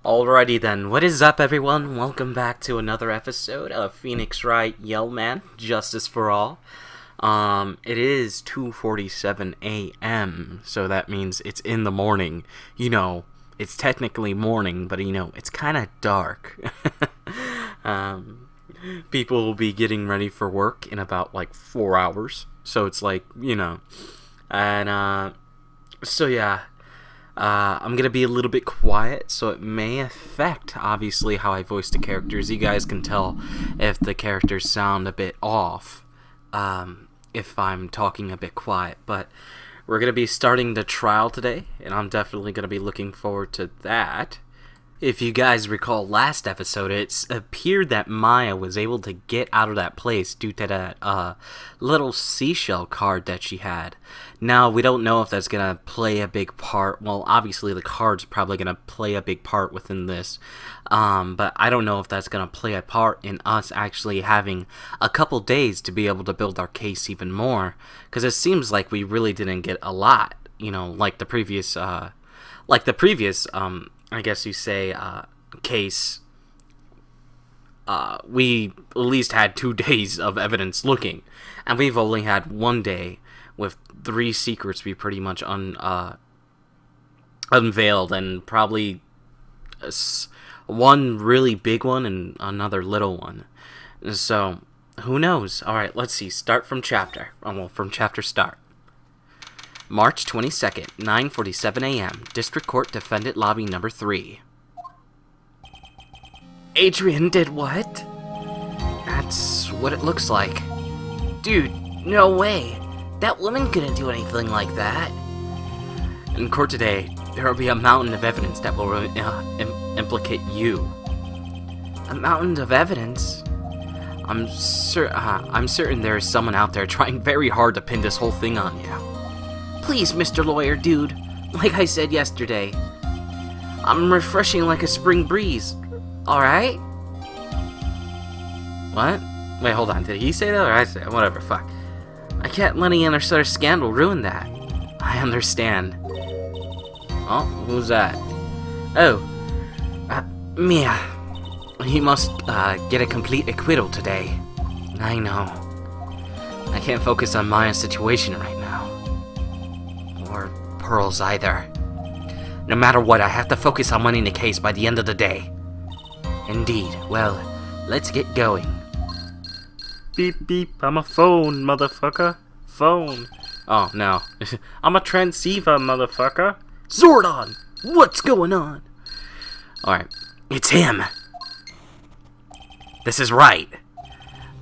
Alrighty then, what is up everyone? Welcome back to another episode of Phoenix Wright Yellman, Justice for All. It is 2:47 a.m., so that means it's in the morning. You know, it's technically morning, but you know, it's kind of dark. People will be getting ready for work in about like 4 hours, so it's like, you know, and so yeah. I'm gonna be a little bit quiet, so it may affect, obviously, how I voice the characters. You guys can tell if the characters sound a bit off, if I'm talking a bit quiet. But we're gonna be starting the trial today, and I'm definitely gonna be looking forward to that. If you guys recall last episode, it appeared that Maya was able to get out of that place due to that little seashell card that she had. Now, we don't know if that's going to play a big part. Well, obviously the card's probably going to play a big part within this. But I don't know if that's going to play a part in us actually having a couple days to be able to build our case even more. Because it seems like we really didn't get a lot, you know, like the previous, I guess you say, case, we at least had 2 days of evidence looking, and we've only had 1 day with 3 secrets we pretty much unveiled, and probably one really big one and another little one. So, who knows? Alright, let's see. Start from chapter. Well, from chapter start. March 22nd, 9:47 a.m. District Court Defendant Lobby Number 3. Adrian did what? That's what it looks like. Dude, no way. That woman couldn't do anything like that. In court today, there will be a mountain of evidence that will implicate you. A mountain of evidence? I'm certain there is someone out there trying very hard to pin this whole thing on you. Please, Mr. Lawyer, dude. Like I said yesterday, I'm refreshing like a spring breeze. Alright? What? Wait, hold on. Did he say that or I say it? Whatever, fuck. I can't let any other sort of scandal ruin that. I understand. Oh, who's that? Oh, Mia. He must, get a complete acquittal today. I know. I can't focus on Maya's situation right now. Or Pearl's either. No matter what, I have to focus on winning the case by the end of the day. Indeed. Well, let's get going. Beep beep, I'm a phone, motherfucker. Phone. Oh, no. I'm a transceiver, motherfucker. Zordon! What's going on? Alright. It's him. This is Wright.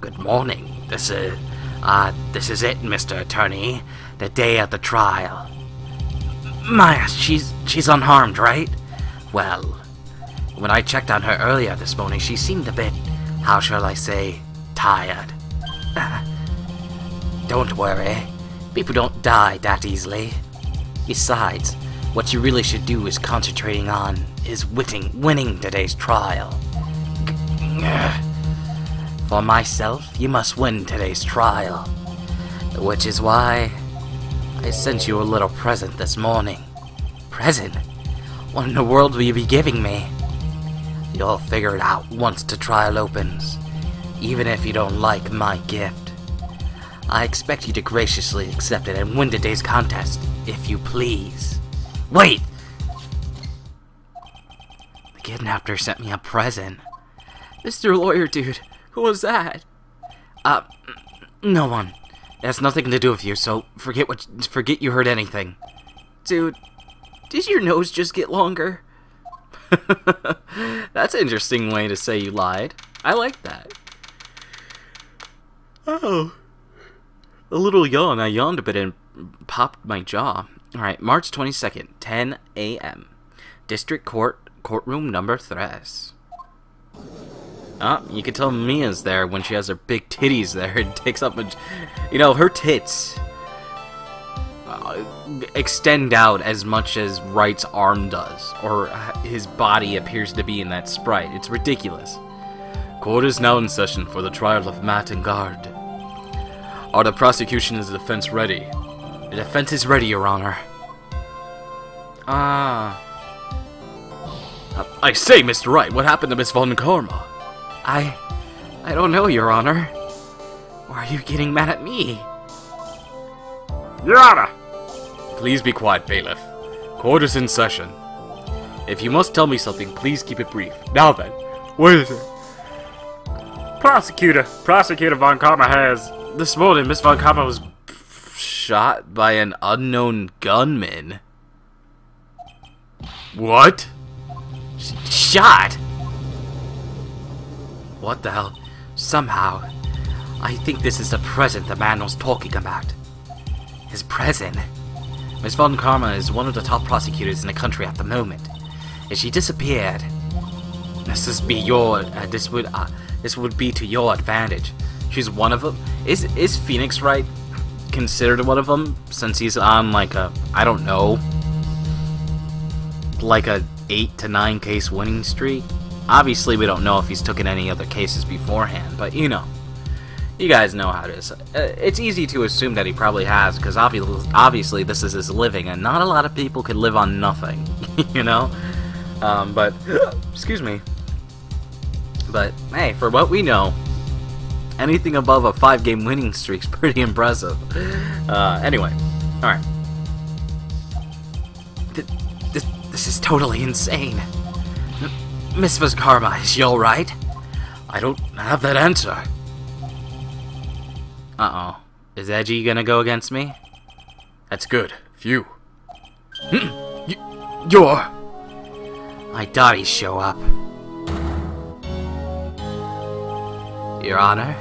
Good morning. This is it, Mr. Attorney. The day of the trial. Maya, she's unharmed, right? Well, when I checked on her earlier this morning, she seemed a bit, how shall I say, tired. Don't worry. People don't die that easily. Besides, what you really should do is concentrating on is winning today's trial. For myself, you must win today's trial. Which is why I sent you a little present this morning. Present? What in the world will you be giving me? You'll figure it out once the trial opens, even if you don't like my gift. I expect you to graciously accept it and win today's contest, if you please. Wait! The kidnapper sent me a present. Mr. Lawyer dude, who was that? No one. It has nothing to do with you, so forget you heard anything. Dude, did your nose just get longer? That's an interesting way to say you lied. I like that. Oh. A little yawn. I yawned a bit and popped my jaw. Alright, March 22nd, 10 a.m. District Court, courtroom number 3. You can tell Mia's there when she has her big titties there. It takes up a... You know, her tits extend out as much as Wright's arm does, or his body appears to be in that sprite. It's ridiculous. Court is now in session for the trial of Matt and Guard. Are the prosecution and the defense ready? The defense is ready, Your Honor. I say, Mr. Wright, what happened to Miss Von Karma? I don't know, Your Honor. Why are you getting mad at me? Your Honor! Please be quiet, bailiff. Court is in session. If you must tell me something, please keep it brief. Now then, what is it? Prosecutor Von Karma has... This morning, Miss Von Karma was shot by an unknown gunman. What? Shot? What the hell? Somehow, I think this is the present the man was talking about. His present? Miss Von Karma is one of the top prosecutors in the country at the moment. If she disappeared, this would be to your advantage. She's one of them. Is Phoenix Wright considered one of them, since he's on like a, I don't know, like a 8 to 9 case winning streak? Obviously, we don't know if he's taken any other cases beforehand, but you know. You guys know how it is. It's easy to assume that he probably has, because obviously this is his living, and not a lot of people can live on nothing, you know? But, excuse me. But, hey, for what we know, anything above a 5-game winning streak is pretty impressive. Anyway, alright. This is totally insane. Miss Von Karma, is she alright? I don't have that answer. Uh-oh. Is Edgy gonna go against me? That's good. Phew. You're... My daddies show up. Your Honor,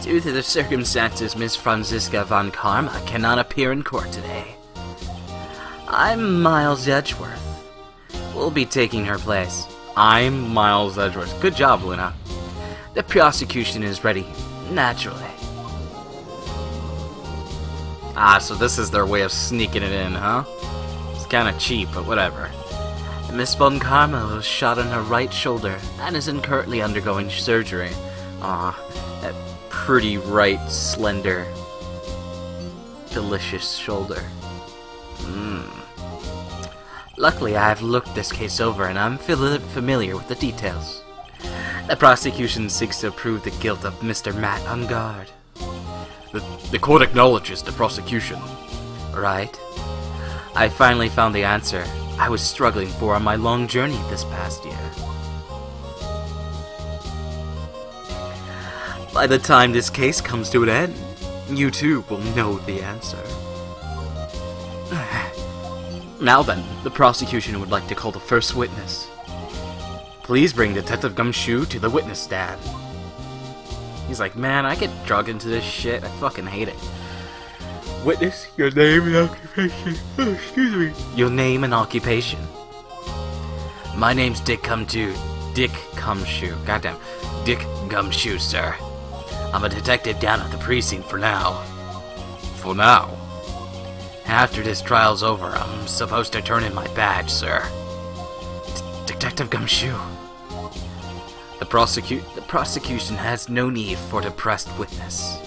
due to the circumstances, Miss Franziska Von Karma cannot appear in court today. I'm Miles Edgeworth. We'll be taking her place. I'm Miles Edgeworth. Good job, Luna. The prosecution is ready, naturally. Ah, so this is their way of sneaking it in, huh? It's kinda cheap, but whatever. Miss Von Karma was shot on her right shoulder and is currently undergoing surgery. Aw, that pretty right, slender, delicious shoulder. Luckily, I have looked this case over and I'm familiar with the details. The prosecution seeks to prove the guilt of Mr. Matt Ungard. The court acknowledges the prosecution. Right. I finally found the answer I was struggling for on my long journey this past year. By the time this case comes to an end, you too will know the answer. Now then, the prosecution would like to call the first witness. Please bring Detective Gumshoe to the witness stand. He's like, man, I get drugged into this shit. I fucking hate it. Witness, your name and occupation. Oh, excuse me. Your name and occupation. My name's Dick Gumshoe. Goddamn. Dick Gumshoe, sir. I'm a detective down at the precinct for now. For now? After this trial's over, I'm supposed to turn in my badge, sir. Detective Gumshoe. The prosecution has no need for a depressed witness.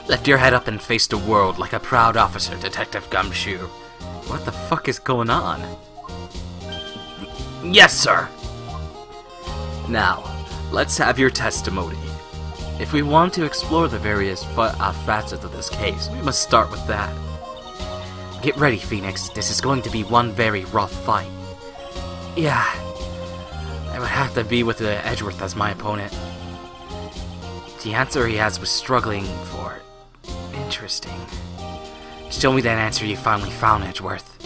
Lift your head up and face the world like a proud officer, Detective Gumshoe. What the fuck is going on? Yes, sir! Now, let's have your testimony. If we want to explore the various facets of this case, we must start with that. Get ready, Phoenix. This is going to be one very rough fight. Yeah, I would have to be with Edgeworth as my opponent. The answer he was struggling for. Interesting. Show me that answer you finally found, Edgeworth.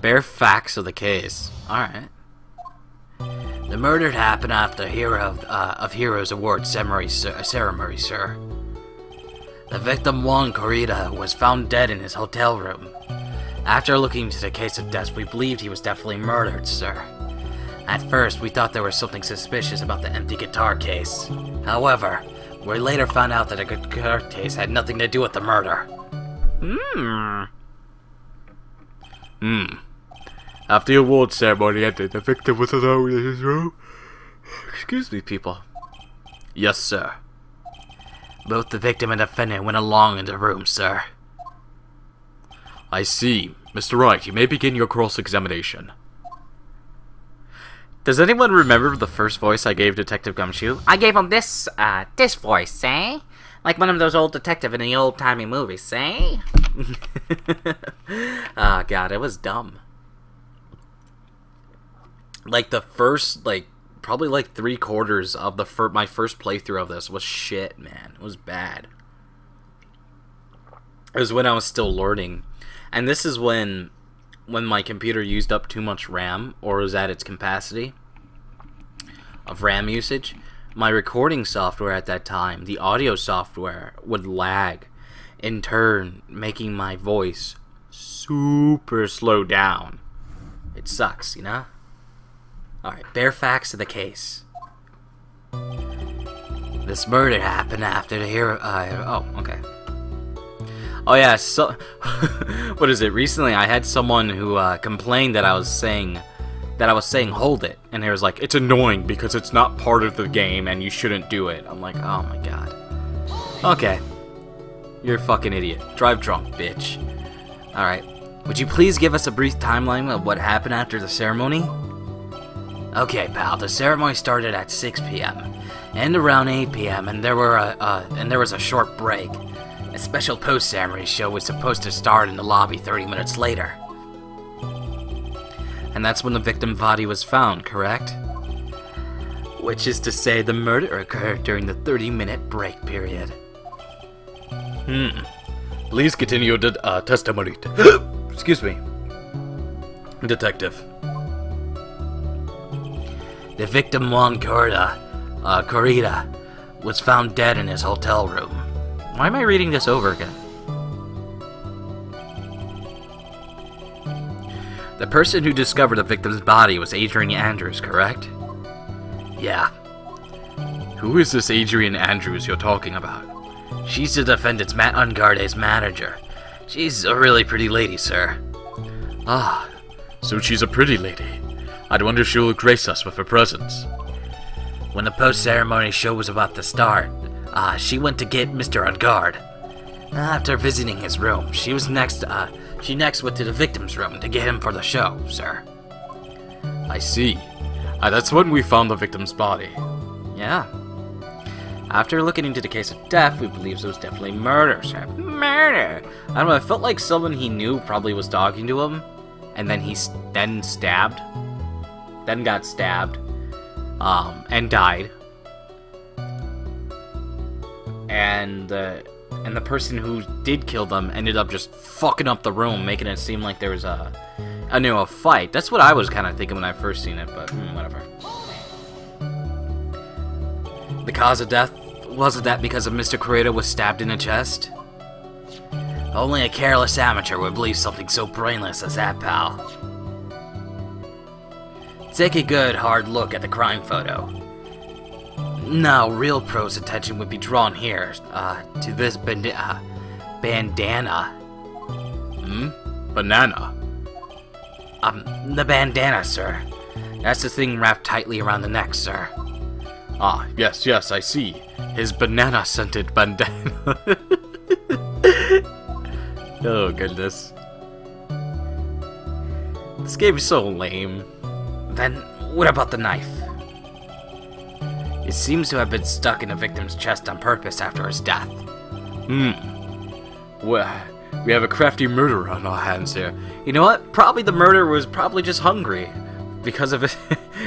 Bare facts of the case. Alright. The murder happened after of Heroes Award ceremony, sir. The victim, Juan Corrida, was found dead in his hotel room. After looking into the case of death, we believed he was definitely murdered, sir. At first, we thought there was something suspicious about the empty guitar case. However, we later found out that the guitar case had nothing to do with the murder. After the award ceremony ended, the victim was alone in his room. Excuse me, people. Yes, sir. Both the victim and defendant went along in the room, sir. I see. Mr. Wright, you may begin your cross-examination. Does anyone remember the first voice I gave Detective Gumshoe? I gave him this voice, eh? Like one of those old detective in the old-timey movies, eh? Ah, God, it was dumb. Like, the first, probably, 3/4 of my first playthrough of this was shit, man. It was bad. It was when I was still learning. And this is when my computer used up too much RAM, or was at its capacity of RAM usage. My recording software at that time, the audio software, would lag, in turn making my voice super slow down. It sucks, you know? Alright, bare facts of the case. This murder happened after the hero... oh, okay. Oh yeah, so... what is it? Recently I had someone who complained that I was saying hold it. And they was like, it's annoying because it's not part of the game and you shouldn't do it. I'm like, oh my god. Okay. You're a fucking idiot. Drive drunk, bitch. Alright. Would you please give us a brief timeline of what happened after the ceremony? Okay, pal. The ceremony started at 6 p.m. and around 8 p.m. and there was a short break. A special post-ceremony show was supposed to start in the lobby 30 minutes later. And that's when the victim's body was found, correct? Which is to say the murder occurred during the 30-minute break period. Please continue your testimony. Excuse me. Detective. The victim, Juan Corrida, was found dead in his hotel room. Why am I reading this over again? The person who discovered the victim's body was Adrian Andrews, correct? Yeah. Who is this Adrian Andrews you're talking about? She's the defendant's Matt Ungarde's manager. She's a really pretty lady, sir. Ah, so she's a pretty lady. I'd wonder if she'll grace us with her presence. When the post-ceremony show was about to start, she went to get Mr. Ungard. After visiting his room, she next went to the victim's room to get him for the show, sir. I see. That's when we found the victim's body. Yeah. After looking into the case of death, we believe it was definitely murder, sir. Murder! I don't know, I felt like someone he knew probably was talking to him, and then he then got stabbed, and died. And the person who did kill them ended up just fucking up the room, making it seem like there was a fight. That's what I was kind of thinking when I first seen it, but whatever. The cause of death, wasn't that because of Mr. Corrida was stabbed in the chest? Only a careless amateur would believe something so brainless as that, pal. Take a good, hard look at the crime photo. Now, real pros' attention would be drawn here, to this bandana. Banana? The bandana, sir. That's the thing wrapped tightly around the neck, sir. Ah, yes, I see. His banana-scented bandana. Oh, goodness. This game is so lame. Then, what about the knife? It seems to have been stuck in the victim's chest on purpose after his death. Well, we have a crafty murderer on our hands here. You know what? Probably the murderer was probably just hungry. Because of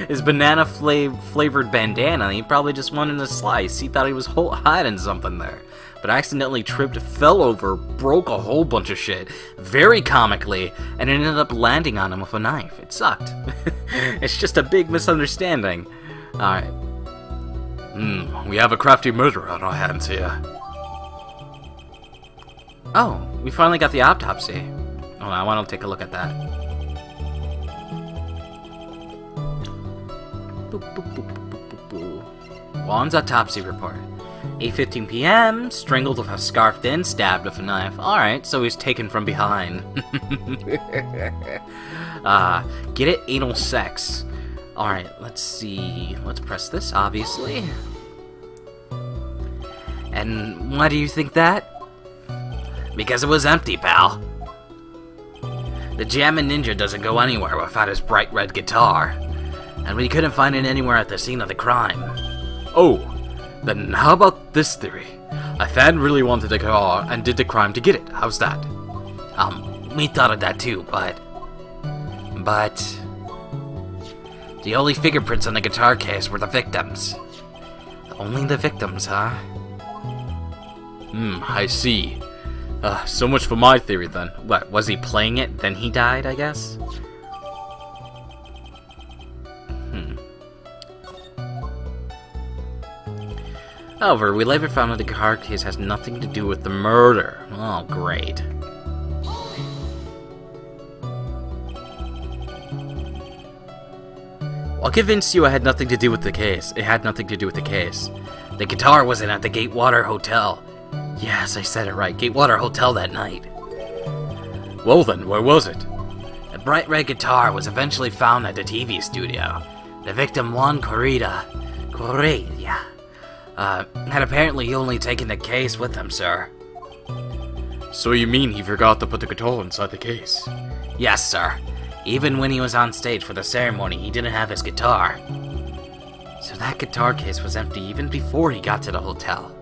his banana-flavored bandana, he probably just wanted a slice. He thought he was hiding something there. But accidentally tripped, fell over, broke a whole bunch of shit, very comically, and ended up landing on him with a knife. It sucked. It's just a big misunderstanding. Alright. We have a crafty murderer on our hands here. Oh, we finally got the autopsy. Oh, I want to take a look at that. Juan's autopsy report. 8:15 p.m. Strangled with a scarf, then stabbed with a knife. Alright, so he's taken from behind. Get it? Anal sex. Alright, let's see. Let's press this, obviously. And why do you think that? Because it was empty, pal. The Jammin' Ninja doesn't go anywhere without his bright red guitar, and we couldn't find it anywhere at the scene of the crime. Oh, then how about this theory? A fan really wanted the guitar and did the crime to get it. How's that? We thought of that too, but the only fingerprints on the guitar case were the victims. Only the victims, huh? I see. So much for my theory then. What, was he playing it, then he died, I guess? However, we later found that the guitar case has nothing to do with the murder. Oh, great. I'll convince you it had nothing to do with the case. It had nothing to do with the case. The guitar wasn't at the Gatewater Hotel. Yes, I said it right. Gatewater Hotel that night. Well then, where was it? The bright red guitar was eventually found at the TV studio. The victim, Juan Correa, had apparently only taken the case with him, sir. So you mean he forgot to put the guitar inside the case? Yes, sir. Even when he was on stage for the ceremony, he didn't have his guitar. So that guitar case was empty even before he got to the hotel.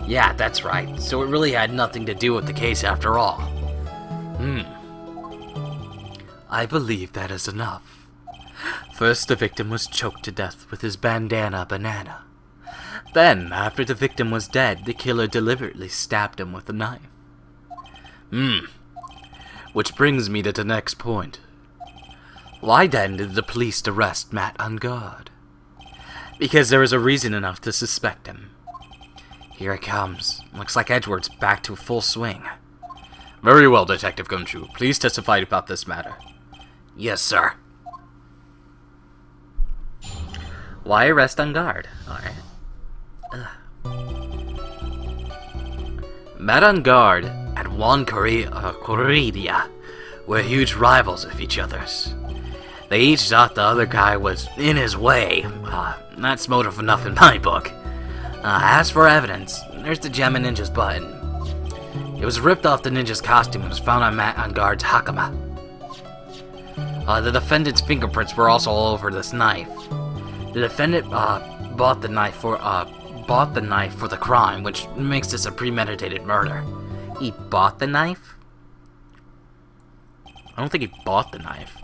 Yeah, that's right. So it really had nothing to do with the case after all. I believe that is enough. First, the victim was choked to death with his bandana banana. Then, after the victim was dead, the killer deliberately stabbed him with a knife. Which brings me to the next point. Why then did the police arrest Matt on guard? Because there was a reason enough to suspect him. Here it comes. Looks like Edward's back to full swing. Very well, Detective Gumshoe. Please testify about this matter. Yes, sir. Why arrest on guard? Alright. Matt on guard and Juan Correa were huge rivals of each other's. They each thought the other guy was in his way. That's motive enough in my book. As for evidence, there's the Jammin' Ninja's button. It was ripped off the ninja's costume and was found on Matt on guard's hakama. The defendant's fingerprints were also all over this knife. The defendant bought the knife for the crime, which makes this a premeditated murder. He bought the knife? I don't think he bought the knife.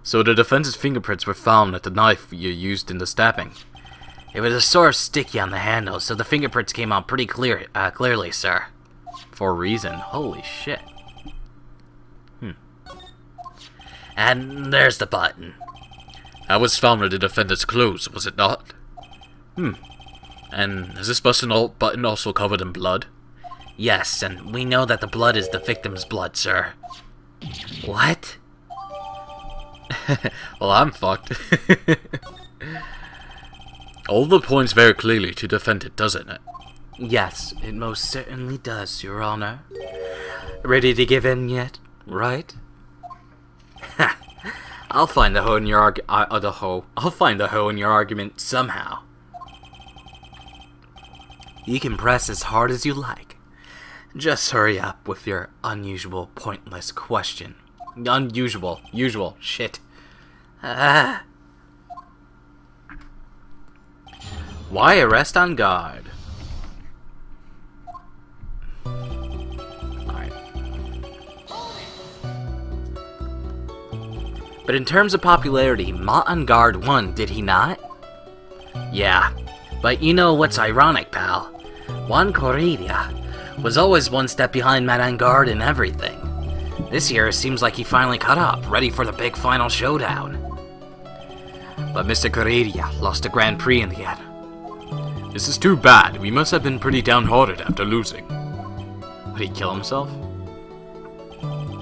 So the defense's fingerprints were found at the knife you used in the stabbing. It was a sort of sticky on the handle, so the fingerprints came out pretty clearly, sir. For a reason. Holy shit. And there's the button. That was found at the defendant's clothes, was it not? And is this button also covered in blood? Yes, and we know that the blood is the victim's blood, sir. What? Well, I'm fucked. All the points very clearly to defend it, doesn't it? Yes, it most certainly does, Your Honor. Ready to give in yet, right? I'll find the hole in your I'll find the hole in your argument somehow. You can press as hard as you like. Just hurry up with your unusual, pointless question. Usual, shit. Why arrest on guard? Alright. But in terms of popularity, Matt on guard won, did he not? Yeah, but you know what's ironic, pal? Juan Correa was always one step behind Matt on guard in everything. This year, it seems like he finally caught up, ready for the big final showdown. But Mr. Correa lost the Grand Prix in the end. This is too bad. We must have been pretty downhearted after losing. Would he kill himself?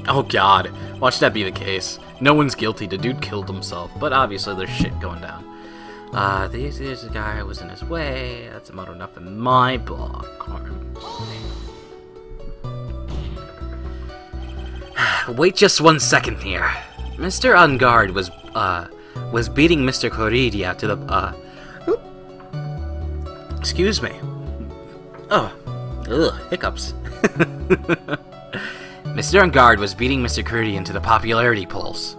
Oh god, watch that be the case. No one's guilty. The dude killed himself, but obviously there's shit going down. This is the guy who was in his way. That's about enough in my book. Wait just 1 second here. Mr. On Guard was beating Mr. Correa to the, excuse me. Oh, ugh, hiccups. Mr. Ungard was beating Mr. Curdy into the popularity polls.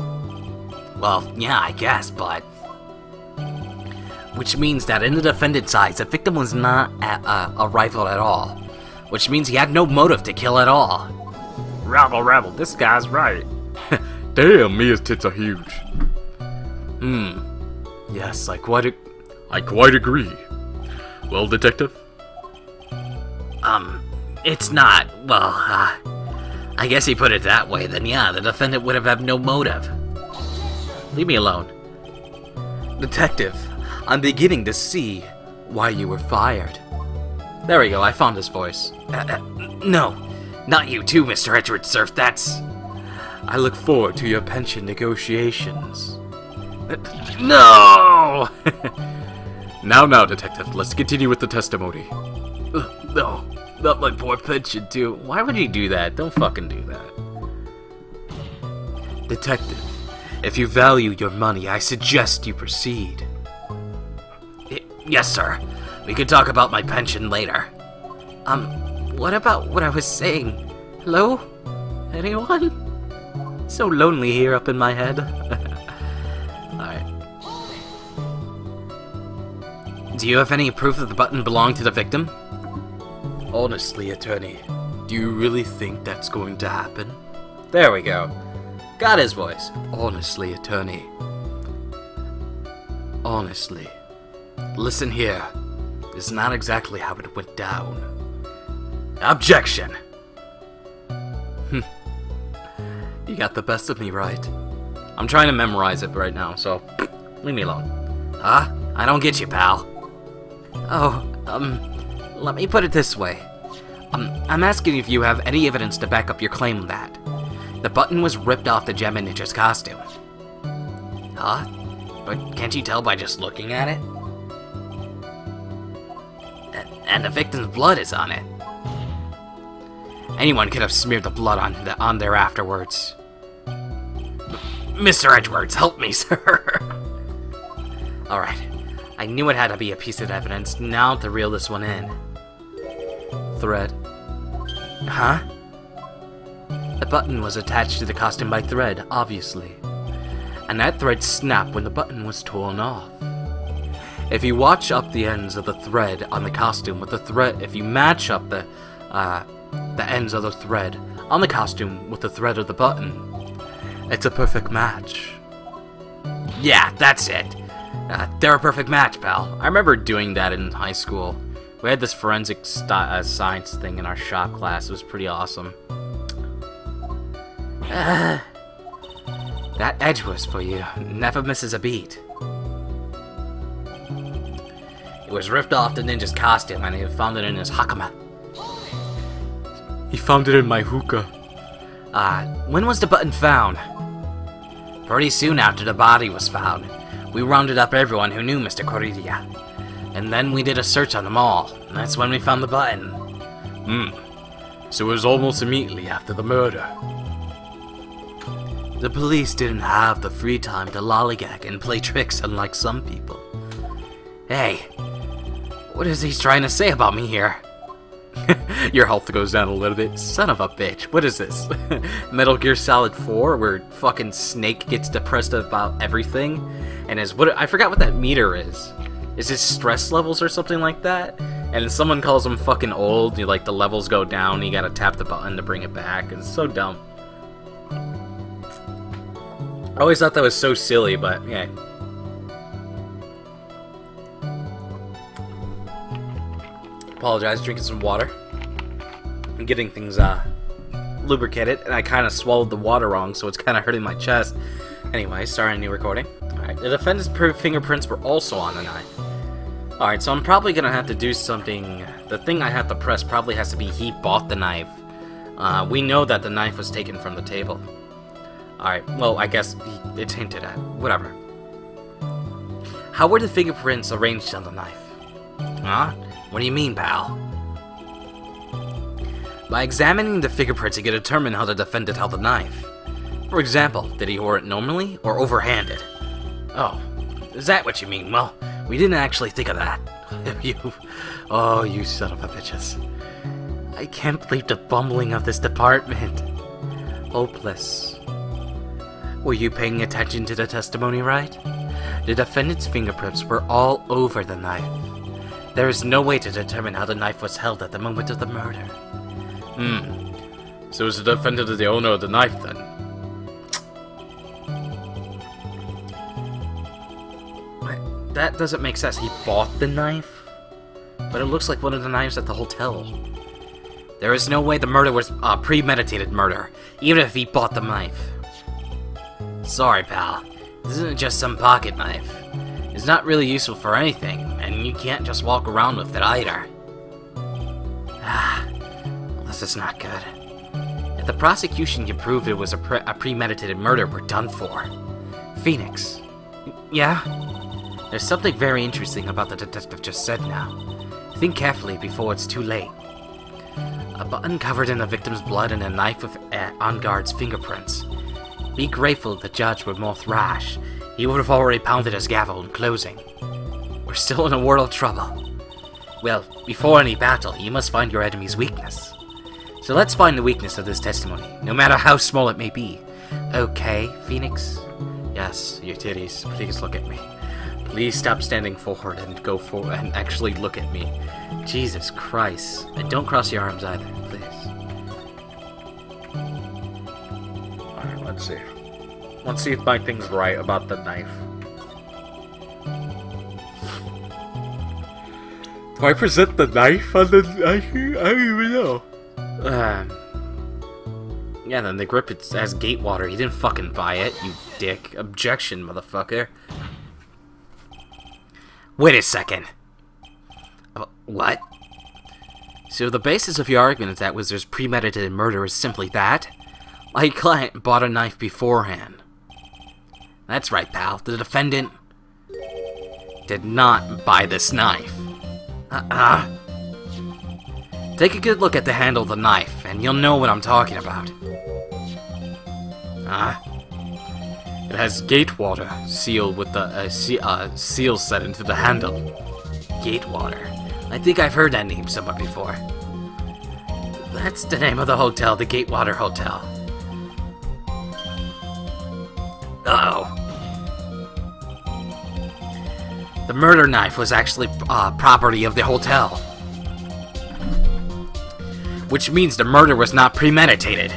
Well, yeah, I guess, but... Which means that in the defendant's eyes, the victim was not a rival at all. Which means he had no motive to kill at all. Rabble, this guy's right. Damn, Mia's tits are huge. Yes, I quite agree. Well, detective? It's not, well, I guess he put it that way, then yeah, the defendant would have had no motive. Leave me alone. Detective, I'm beginning to see why you were fired. There we go, I found his voice. No, not you too, Mr. Edward Surf, that's... I look forward to your pension negotiations. No! Now, detective, let's continue with the testimony. No, not my poor pension, too. Why would you do that? Don't fucking do that. Detective, if you value your money, I suggest you proceed. Yes, sir. We can talk about my pension later. What about what I was saying? Hello? Anyone? So lonely here up in my head. Alright. Do you have any proof that the button belonged to the victim? Honestly, attorney, do you really think that's going to happen? There we go. Got his voice. Honestly, attorney. Honestly. Listen here. This is not exactly how it went down. Objection! You got the best of me, right? I'm trying to memorize it right now, so leave me alone. Huh? I don't get you, pal. Oh, let me put it this way. I'm asking if you have any evidence to back up your claim that the button was ripped off the Gem and Ninja's costume. Huh? But can't you tell by just looking at it? And the victim's blood is on it. Anyone could have smeared the blood on there afterwards. Mr. Edwards, help me, sir. Alright. I knew it had to be a piece of evidence. Now to reel this one in. Thread. Huh? The button was attached to the costume by thread, obviously. And that thread snapped when the button was torn off. If you watch up the ends of the thread on the costume with the thread, if you match up the ends of the thread on the costume with the thread of the button, it's a perfect match. Yeah, that's it. They're a perfect match, pal. I remember doing that in high school. We had this forensic science thing in our shop class. It was pretty awesome. That edge was for you. Never misses a beat. It was ripped off the ninja's costume and he found it in his hakama. He found it in my hookah. When was the button found? Pretty soon after the body was found. We rounded up everyone who knew Mr. Corridia. And then we did a search on them all. And that's when we found the button. So it was almost immediately after the murder. The police didn't have the free time to lollygag and play tricks unlike some people. Hey, what is he trying to say about me here? Your health goes down a little bit. Son of a bitch. What is this? Metal Gear Solid 4 where fucking Snake gets depressed about everything? And I forgot what that meter is. Is his stress levels or something like that? And if someone calls him fucking old, like the levels go down, you gotta tap the button to bring it back. It's so dumb. I always thought that was so silly, but yeah. Apologize, drinking some water. I'm getting things lubricated, and I kind of swallowed the water wrong, so it's kind of hurting my chest. Anyway, starting a new recording. Alright, the defendant's fingerprints were also on the knife. Alright, so I'm probably gonna have to do something. The thing I have to press probably has to be he bought the knife. We know that the knife was taken from the table. Alright, well, I guess it's hinted at. Whatever. How were the fingerprints arranged on the knife? Huh? What do you mean, pal? By examining the fingerprints, you can determine how the defendant held the knife. For example, did he hold it normally or overhanded? Oh, is that what you mean? Well, we didn't actually think of that. You son of a bitches. I can't believe the bumbling of this department. Hopeless. Were you paying attention to the testimony, Wright? The defendant's fingerprints were all over the knife. There is no way to determine how the knife was held at the moment of the murder. So is the defendant the owner of the knife then? That doesn't make sense. He bought the knife? But it looks like one of the knives at the hotel. There is no way the murder was a premeditated murder, even if he bought the knife. Sorry, pal. This isn't just some pocket knife. It's not really useful for anything, and you can't just walk around with it either. This is not good. If the prosecution can prove it was a premeditated murder, we're done for. Phoenix. Yeah? There's something very interesting about the detective just said now. Think carefully before it's too late. A button covered in the victim's blood and a knife with on-guard's fingerprints. Be grateful the judge were more thrash. He would have already pounded his gavel in closing. We're still in a world of trouble. Well, before any battle, you must find your enemy's weakness. So let's find the weakness of this testimony, no matter how small it may be. Okay, Phoenix? Yes, your titties. Please look at me. Please stop standing forward and go forward and actually look at me. Jesus Christ. And don't cross your arms either, please. Alright, let's see. Let's see if my thing's right about the knife. Do I present the knife on the knife? I don't even know. Yeah, then the grip it has gate water. You didn't fucking buy it, you dick. Objection, motherfucker. Wait a second. What? So the basis of your argument is that there's premeditated murder is simply that? My client bought a knife beforehand. That's right, pal. The defendant did not buy this knife. Take a good look at the handle of the knife, and you'll know what I'm talking about. It has gate water sealed with the seal set into the handle. Gate water. I think I've heard that name somewhere before. That's the name of the hotel, the Gatewater Hotel. Uh-oh. The murder knife was actually property of the hotel. Which means the murder was not premeditated.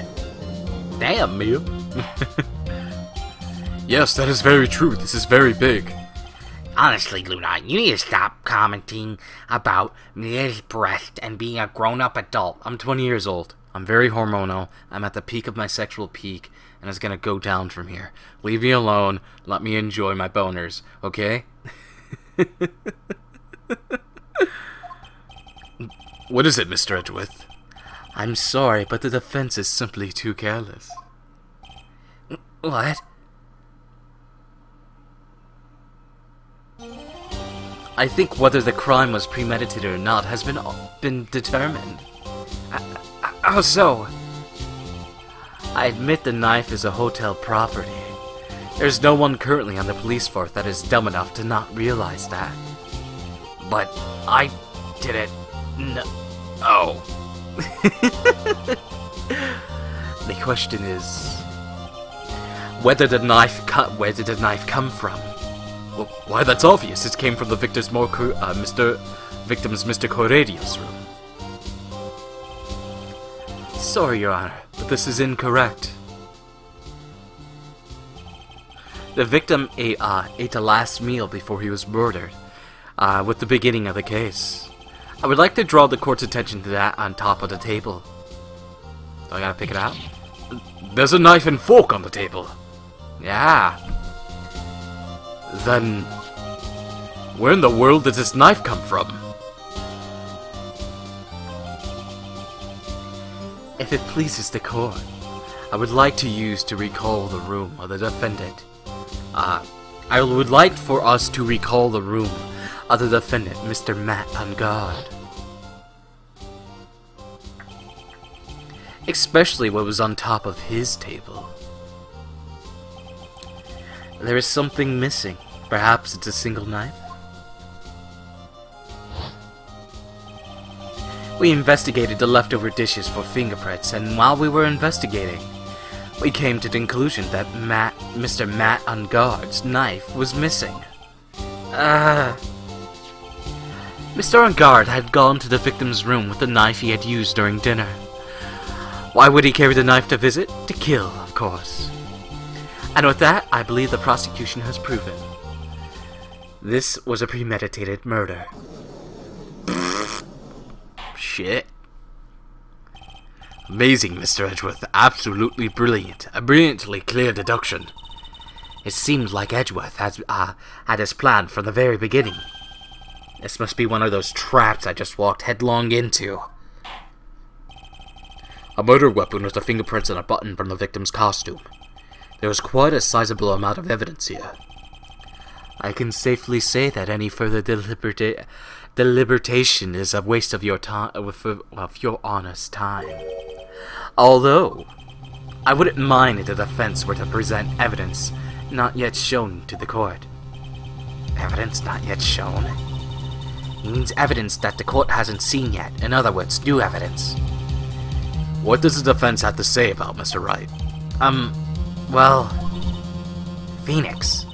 Damn, Mew. Yes, that is very true. This is very big. Honestly, Luna, you need to stop commenting about Mia's breast and being a grown-up adult. I'm 20 years old. I'm very hormonal. I'm at the peak of my sexual peak, and it's gonna go down from here. Leave me alone. Let me enjoy my boners, okay? What is it, Mr. Edgeworth? I'm sorry, but the defense is simply too careless. What? I think whether the crime was premeditated or not has been determined. How so? I admit the knife is a hotel property. There's no one currently on the police force that is dumb enough to not realize that. But I did it. No. Oh. The question is, where did the knife come from? Well, why, that's obvious. It came from the victim's Mr. Corradius' room. Sorry, Your Honor, but this is incorrect. The victim ate the last meal before he was murdered, with the beginning of the case. I would like to draw the court's attention to that on top of the table. Do I gotta pick it out? There's a knife and fork on the table. Yeah. Then, where in the world did this knife come from? If it pleases the court, I would like to use to recall the room of the defendant. I would like for us to recall the room of the defendant, Mr. Matt on guard. Especially what was on top of his table. There is something missing. Perhaps it's a single knife? We investigated the leftover dishes for fingerprints, and while we were investigating, we came to the conclusion that Mr. Matt Unguard's knife was missing. Mr. Ungard had gone to the victim's room with the knife he had used during dinner. Why would he carry the knife to visit? To kill, of course. And with that, I believe the prosecution has proven this was a premeditated murder. Shit. Amazing, Mr. Edgeworth. Absolutely brilliant. A brilliantly clear deduction. It seemed like Edgeworth had his plan from the very beginning. This must be one of those traps I just walked headlong into. A murder weapon with the fingerprints and a button from the victim's costume. There was quite a sizable amount of evidence here. I can safely say that any further deliberation is a waste of your time, of your honest time. Although, I wouldn't mind if the defense were to present evidence not yet shown to the court. Evidence not yet shown? It means evidence that the court hasn't seen yet. In other words, new evidence. What does the defense have to say about Mr. Wright? Well, Phoenix.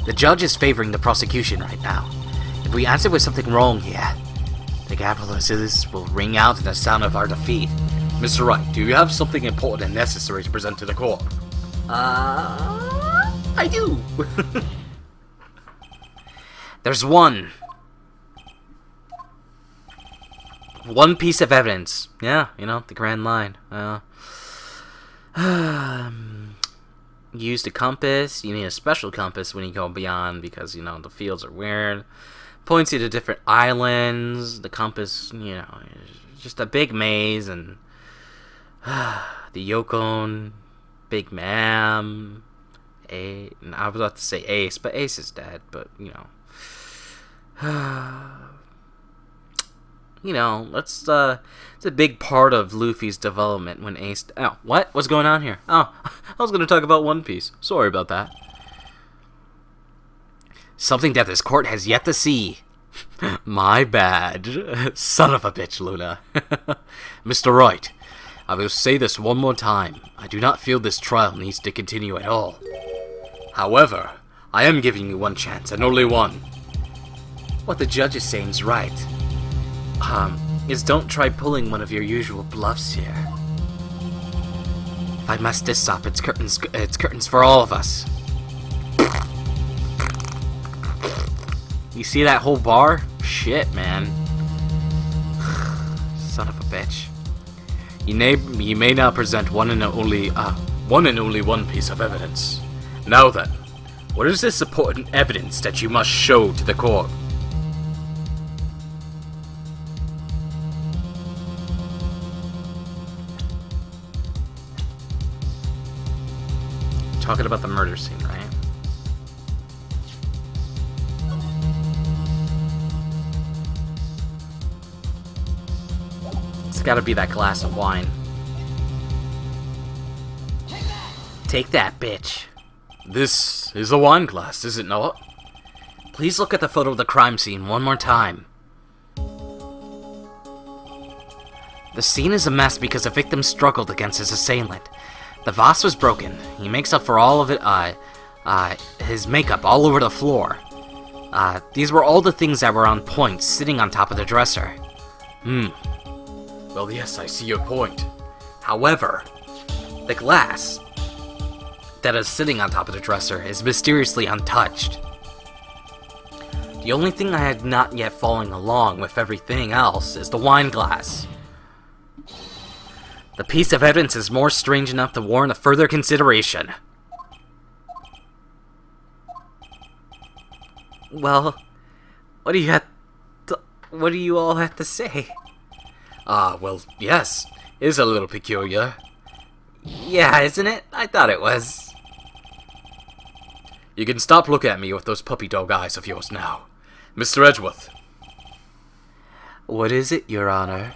The judge is favoring the prosecution right now. If we answer with something wrong here, the capitalists will ring out in the sound of our defeat. Mr. Wright, do you have something important and necessary to present to the court? I do. There's one piece of evidence. Yeah, you know, the grand line. Use the compass. You need a special compass when you go beyond because, you know, the fields are weird. Points you to different islands. The compass, you know, is just a big maze. And the Yukon, Big Mam, I was about to say Ace, but Ace is dead. But, you know. You know, it's a big part of Luffy's development when Ace... Oh, what? What's going on here? Oh, I was going to talk about One Piece. Sorry about that. Something that this court has yet to see. My bad. Son of a bitch, Luna. Mr. Wright, I will say this one more time. I do not feel this trial needs to continue at all. However, I am giving you one chance, and only one. What the judge is saying is right. Is don't try pulling one of your usual bluffs here. If I mess this up, it's curtains for all of us. You see that whole bar? Shit, man. Son of a bitch. You may now present one and only one piece of evidence. Now then, what is this important evidence that you must show to the court? Talking about the murder scene, right? It's gotta be that glass of wine. Take that, bitch. This is a wine glass, is it not? Please look at the photo of the crime scene one more time. The scene is a mess because the victim struggled against his assailant. The vase was broken. He makes up for all of it, his makeup all over the floor. These were all the things that were on point, sitting on top of the dresser. Well, yes, I see your point. However, the glass that is sitting on top of the dresser is mysteriously untouched. The only thing I had not yet following along with everything else is the wine glass. The piece of evidence is more strange enough to warrant a further consideration. Well, what do you all have to say? Well, yes, it is a little peculiar. Yeah, isn't it? I thought it was. You can stop looking at me with those puppy dog eyes of yours now. Mr. Edgeworth. What is it, Your Honor?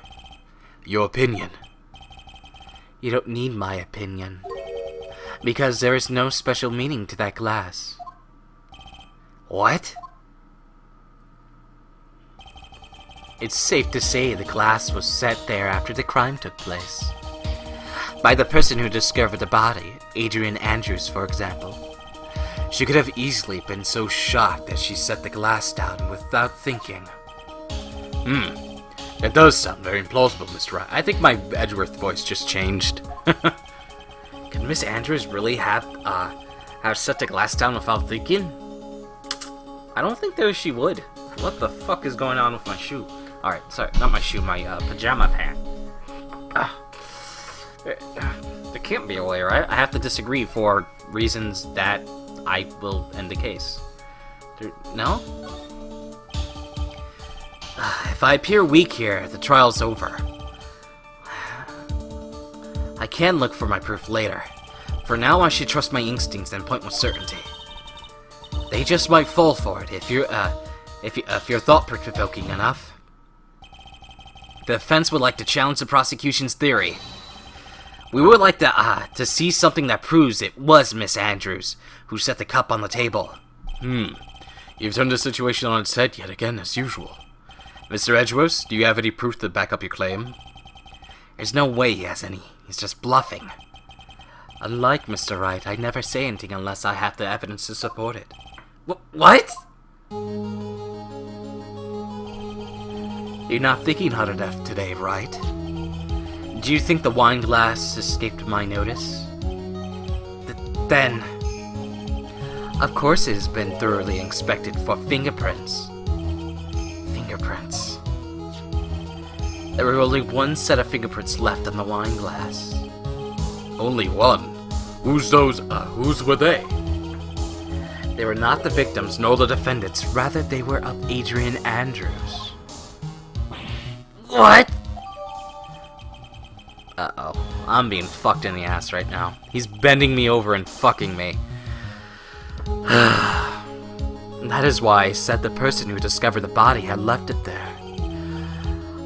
Your opinion. You don't need my opinion. Because there is no special meaning to that glass. What? It's safe to say the glass was set there after the crime took place. By the person who discovered the body, Adrian Andrews, for example. She could have easily been so shocked that she set the glass down without thinking. It does sound very implausible, Mr. Wright. I think my Edgeworth voice just changed. Could Miss Andrews really have set the glass down without thinking? I don't think that she would. What the fuck is going on with my shoe? Alright, sorry, not my shoe, my pajama pant. There can't be a way, right? I have to disagree for reasons that I will end the case. No? If I appear weak here, the trial's over. I can look for my proof later. For now, I should trust my instincts and point with certainty. They just might fall for it if you're thought-provoking enough. The defense would like to challenge the prosecution's theory. We would like to see something that proves it was Miss Andrews who set the cup on the table. You've turned the situation on its head yet again, as usual. Mr. Edgeworth, do you have any proof to back up your claim? There's no way he has any. He's just bluffing. Unlike Mr. Wright, I never say anything unless I have the evidence to support it. What? You're not thinking hard enough today, right? Do you think the wine glass escaped my notice? Then... Of course it has been thoroughly inspected for fingerprints. Fingerprints. There were only one set of fingerprints left on the wine glass. Only one? Whose were they? They were not the victims nor the defendants, rather they were of Adrian Andrews. What? Uh-oh. I'm being fucked in the ass right now. He's bending me over and fucking me. That is why I said the person who discovered the body had left it there.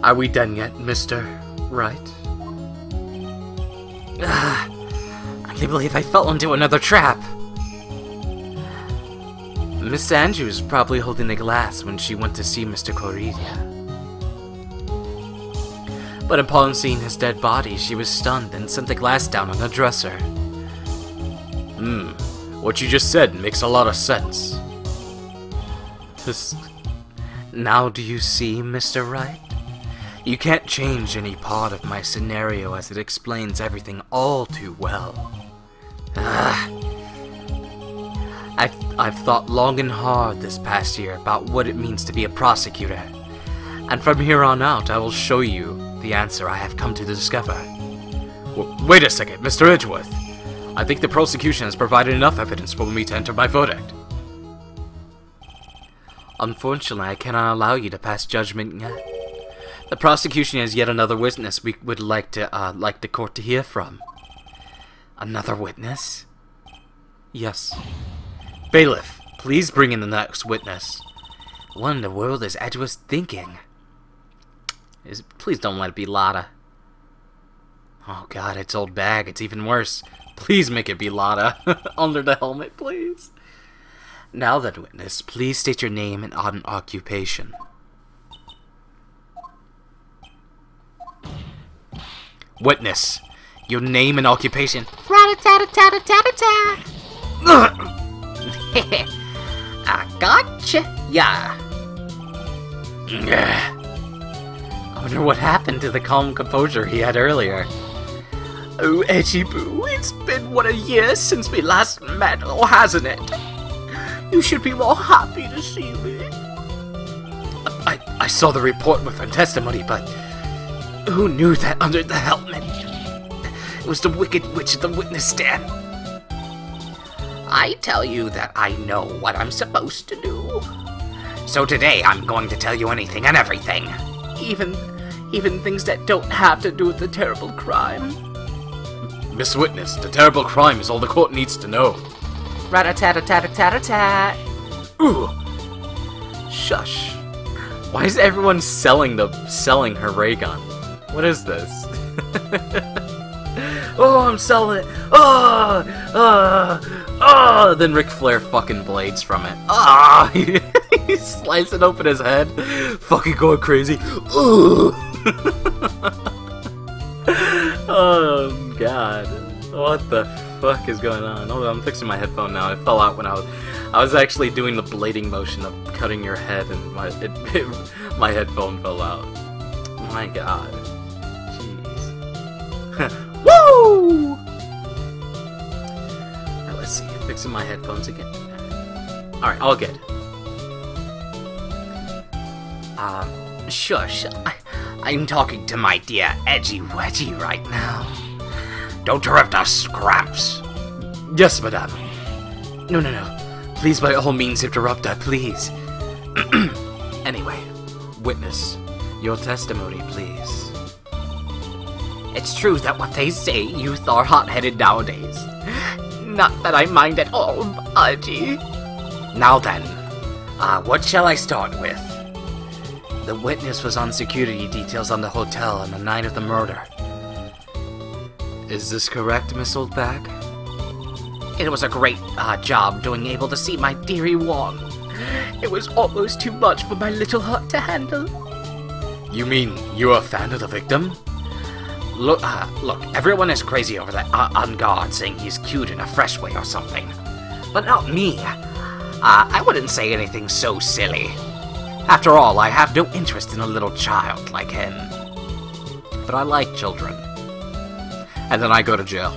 Are we done yet, Mr. Wright? I can't believe I fell into another trap. Miss Andrews was probably holding the glass when she went to see Mr. Correia. But upon seeing his dead body, she was stunned and sent the glass down on the dresser. What you just said makes a lot of sense. Now do you see, Mr. Wright? You can't change any part of my scenario as it explains everything all too well. I've thought long and hard this past year about what it means to be a prosecutor. And from here on out, I will show you the answer I have come to discover. Wait a second, Mr. Edgeworth. I think the prosecution has provided enough evidence for me to enter my verdict. Unfortunately, I cannot allow you to pass judgment yet. The prosecution has yet another witness we would like the court to hear from. Another witness? Yes. Bailiff, please bring in the next witness. What in the world is Edgeworth thinking? Please don't let it be Lotta. Oh god, it's old bag. It's even worse. Please make it be Lotta. Under the helmet, please. Now then, witness, please state your name and occupation. Witness, your name and occupation. Rat-a-tat-a-tat-a-tat-a-tat. I gotcha. Yeah. I wonder what happened to the calm composure he had earlier. Oh, Edgy Boo, it's been, what, a year since we last met, oh, hasn't it? You should be more happy to see me. I saw the report with her testimony, but who knew that under the helmet? It was the Wicked Witch at the witness stand. I tell you that I know what I'm supposed to do. So today I'm going to tell you anything and everything. Even things that don't have to do with the terrible crime. Miss Witness, the terrible crime is all the court needs to know. Rat-a-tat-a-tat-a-tat-a-tat. Ooh. Shush. Why is everyone selling her ray gun? What is this? Oh, I'm selling it. Oh. Then Ric Flair fucking blades from it. Ah. He's slicing open his head, fucking going crazy. Oh god, what the fuck is going on? Hold on, I'm fixing my headphone now. It fell out when I was actually doing the blading motion of cutting your head, and my headphone fell out. My god, jeez. Woo! Alright, let's see. Fixing my headphones again. Alright, all good. Shush. I'm talking to my dear Edgy Wedgy right now. Don't interrupt us, Gramps. Yes, madame. No. Please, by all means, interrupt her, please. Anyway, witness, your testimony, please. It's true that what they say, youth are hot-headed nowadays. Not that I mind at all, Edgy. Now then, what shall I start with? The witness was on security details on the hotel on the night of the murder. Is this correct, Miss Oldbag? It was a great job being able to see my dearie Juan. It was almost too much for my little heart to handle. You mean you're a fan of the victim? Look, everyone is crazy over that on guard, saying he's cute in a fresh way or something. But not me. I wouldn't say anything so silly. After all, I have no interest in a little child like him. But I like children. And then I go to jail.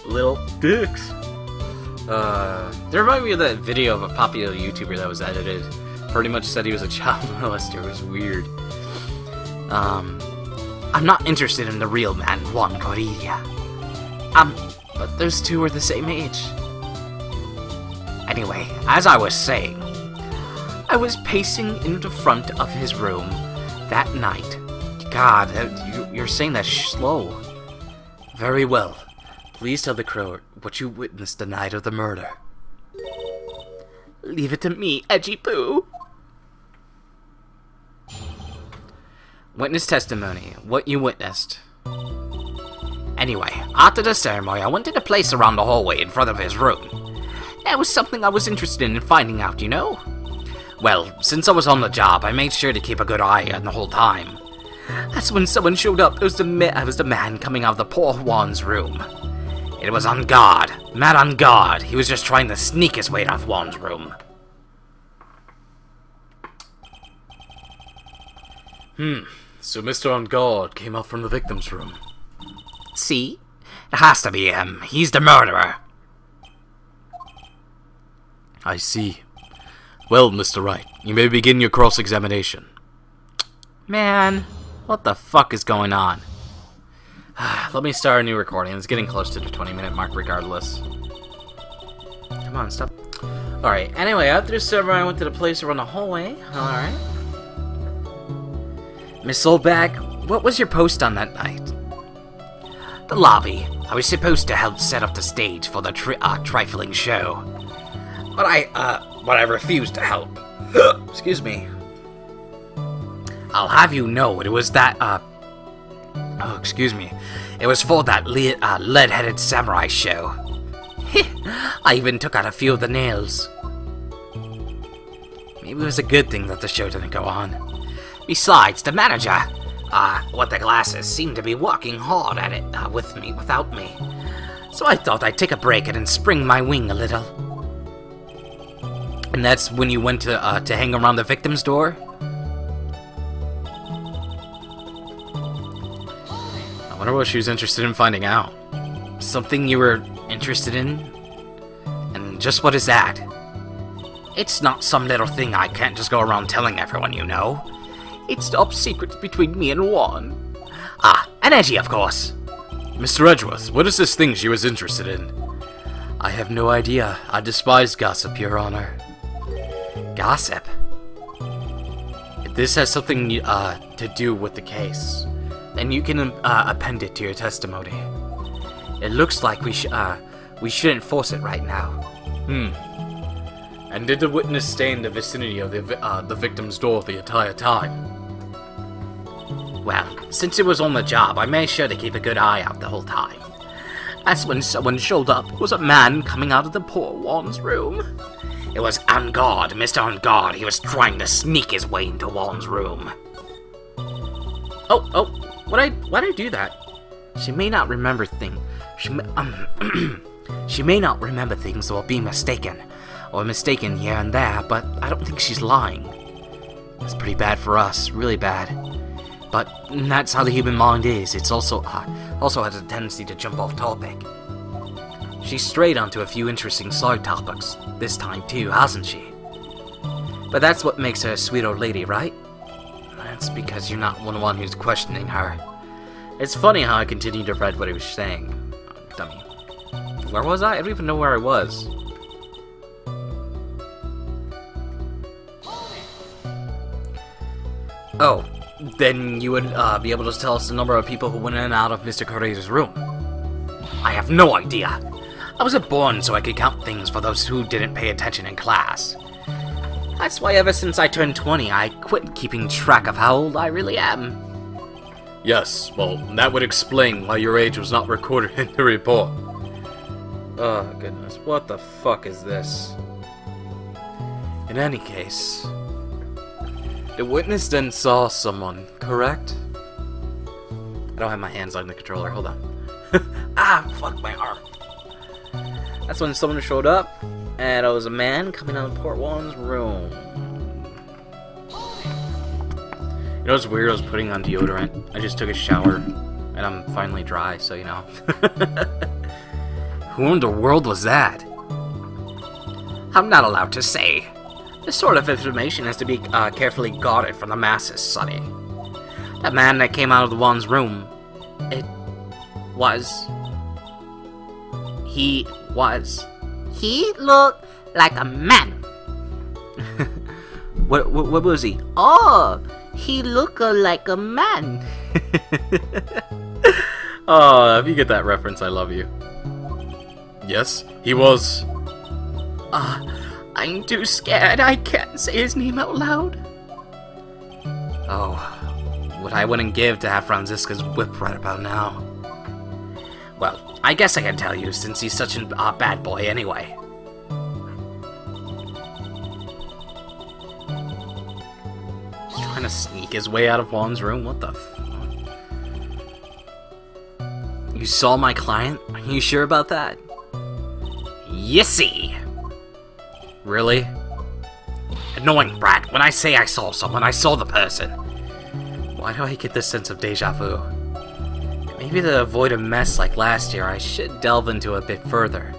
Little dicks. They remind me of that video of a popular YouTuber that was edited. Pretty much said he was a child molester. It was weird. I'm not interested in the real man, Juan Corilla. But those two are the same age. Anyway, as I was saying, I was pacing in the front of his room that night. God, you're saying that slow. Very well. Please tell the crow what you witnessed the night of the murder. Leave it to me, Edgy Poo. Witness testimony. What you witnessed. Anyway, after the ceremony, I went to the place around the hallway in front of his room. That was something I was interested in finding out, you know? Well, since I was on the job, I made sure to keep a good eye on the whole time. That's when someone showed up. It was the man coming out of the poor Juan's room. It was on guard. Mad on guard. He was just trying to sneak his way out of Juan's room. So Mr. On Guard came out from the victim's room. See? It has to be him. He's the murderer. I see. Well, Mr. Wright, you may begin your cross-examination. Man, what the fuck is going on? Let me start a new recording. It's getting close to the 20-minute mark regardless. Come on, stop. Alright, anyway, after the ceremony, I went to the place around the hallway. Alright. Miss Oldbag, what was your post on that night? The lobby. I was supposed to help set up the stage for the trifling show. But I refused to help. Excuse me. I'll have you know, it was that, oh, excuse me. It was for that lead-headed samurai show. I even took out a few of the nails. Maybe it was a good thing that the show didn't go on. Besides, the manager, with the glasses, seemed to be working hard at it without me. So I thought I'd take a break and spring my wing a little. And that's when you went to hang around the victim's door? I wonder what she was interested in finding out. Something you were interested in? And just what is that? It's not some little thing I can't just go around telling everyone, you know. It's top secrets between me and Juan. And Edgy, of course. Mr. Edgeworth, what is this thing she was interested in? I have no idea. I despise gossip, Your Honor. Gossip? If this has something to do with the case, then you can append it to your testimony. It looks like we shouldn't force it right now. And did the witness stay in the vicinity of the victim's door the entire time? Well, since it was on the job, I made sure to keep a good eye out the whole time. That's when someone showed up. It was a man coming out of the poor Juan's room. It was on guard, Mr. On guard. He was trying to sneak his way into Wallen's room. Oh, why'd I do that? She may not remember things. She may not remember things or be mistaken. Or mistaken here and there, but I don't think she's lying. It's pretty bad for us, really bad. But that's how the human mind is. It's also has a tendency to jump off topic. She's strayed onto a few interesting side topics this time too, hasn't she? But that's what makes her a sweet old lady, right? That's because you're not the one who's questioning her. It's funny how I continued to read what he was saying. Oh, dummy. Where was I? I don't even know where I was. Oh, then you would be able to tell us the number of people who went in and out of Mr. Correa's room. I have no idea. I wasn't born so I could count things for those who didn't pay attention in class. That's why ever since I turned 20, I quit keeping track of how old I really am. Yes, well, that would explain why your age was not recorded in the report. Oh, goodness. What the fuck is this? In any case, the witness then saw someone, correct? I don't have my hands on the controller. Hold on. Ah, fuck my arm. That's when someone showed up, and it was a man coming out of Port Wallen's room. You know what's weird? I was putting on deodorant. I just took a shower, and I'm finally dry, so you know. Who in the world was that? I'm not allowed to say. This sort of information has to be carefully guarded from the masses, Sonny. That man that came out of the one's room, He looked like a man. What was he? Oh, he looked like a man. Oh, if you get that reference, I love you. Yes, he was. I'm too scared. I can't say his name out loud. Oh, what I wouldn't give to have Franziska's whip right about now. Well, I guess I can tell you since he's such a bad boy anyway. He's trying to sneak his way out of Juan's room? What the fuck? You saw my client? Are you sure about that? Yissy! Really? Annoying brat. When I say I saw someone, I saw the person. Why do I get this sense of deja vu? Maybe to avoid a mess like last year, I should delve into it a bit further.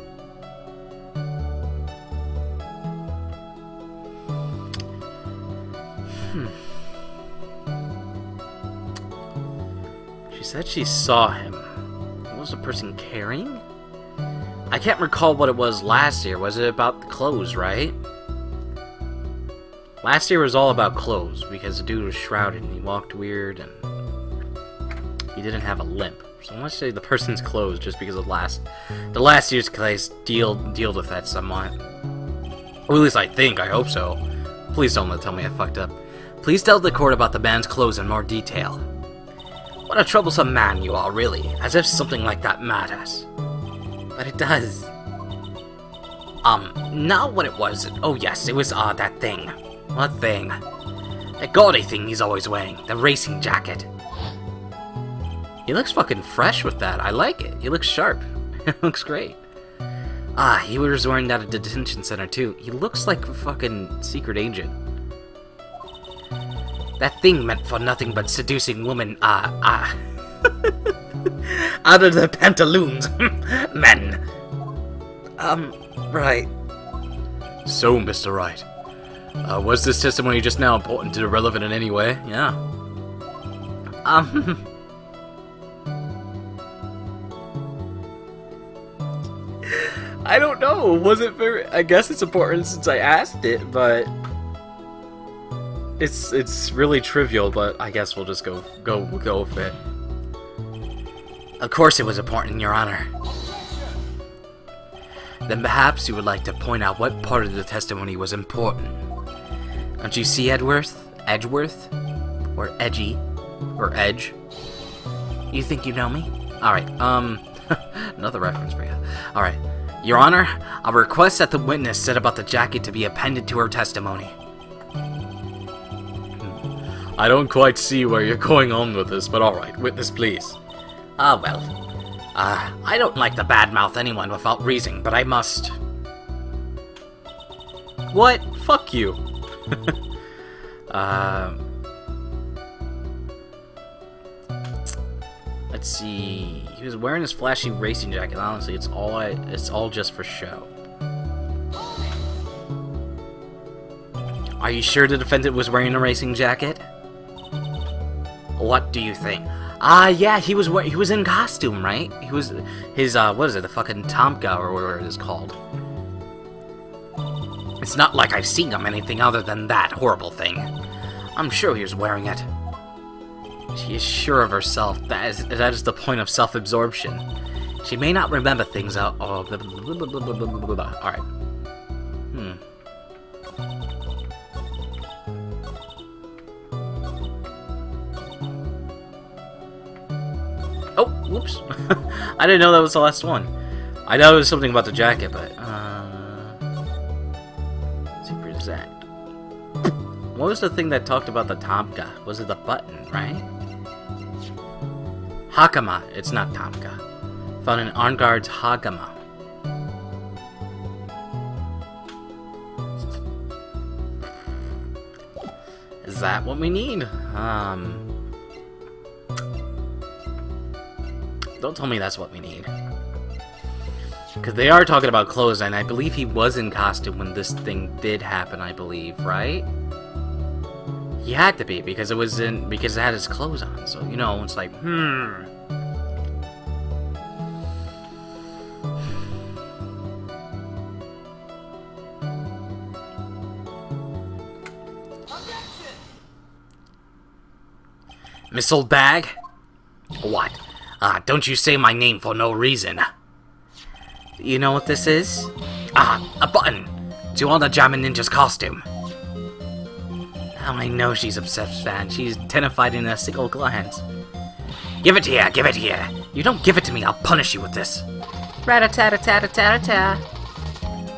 She said she saw him. What was the person carrying? I can't recall what it was last year. Was it about the clothes, right? Last year was all about clothes, because the dude was shrouded and he walked weird and he didn't have a limp. So let's say the person's clothes just because of the last year's case dealt with that somewhat. Or at least I think, I hope so. Please don't tell me I fucked up. Please tell the court about the man's clothes in more detail. What a troublesome man you are, really. As if something like that matters. But it does. Now what it was. Oh yes, it was, that thing. What thing? The gaudy thing he's always wearing. The racing jacket. He looks fucking fresh with that. I like it. He looks sharp. It looks great. He was wearing that at the detention center too. He looks like a fucking secret agent. That thing meant for nothing but seducing women, out of the pantaloons. Men. Right. So, Mr. Wright, was this testimony just now important to relevant in any way? Yeah. I don't know. Was it very? I guess it's important since I asked it, but it's really trivial. But I guess we'll just go with it. Of course, it was important, Your Honor. Then perhaps you would like to point out what part of the testimony was important. Don't you see Edgeworth, or Edgy, or Edge? You think you know me? All right. Another reference for you. All right. Your Honor, I request that the witness said about the jacket to be appended to her testimony. I don't quite see where you're going on with this, but alright, witness please. I don't like to badmouth anyone without reason, but I must. What? Fuck you. Let's see. He was wearing his flashy racing jacket. Honestly, it's all just for show. Are you sure the defendant was wearing a racing jacket? What do you think? Yeah, he was in costume, right? He was his what is it? The fucking Tomka or whatever it is called. It's not like I've seen him anything other than that horrible thing. I'm sure he was wearing it. She is sure of herself. That is the point of self-absorption. She may not remember things out. Oh, blah, blah, blah, blah, blah, blah, blah, blah. All right. Oh, whoops. I didn't know that was the last one. I know it was something about the jacket, but super exact. What was the thing that talked about the Tomka? Was it the button, right? Hakama. It's not Tomka. Found in Arngard's Hakama. Is that what we need? Don't tell me that's what we need. Because they are talking about clothes, and I believe he was in costume when this thing did happen, I believe, right? He had to be, because it had his clothes on, so, you know, it's like, Miss Old Bag? What? Don't you say my name for no reason. You know what this is? A button to all the Jammin Ninja's costume. Now I know she's obsessed fan. She's terrified in a single glance. Give it here, give it here. You don't give it to me, I'll punish you with this. Rat-a-tat-a-tat-a-tat-a-tat.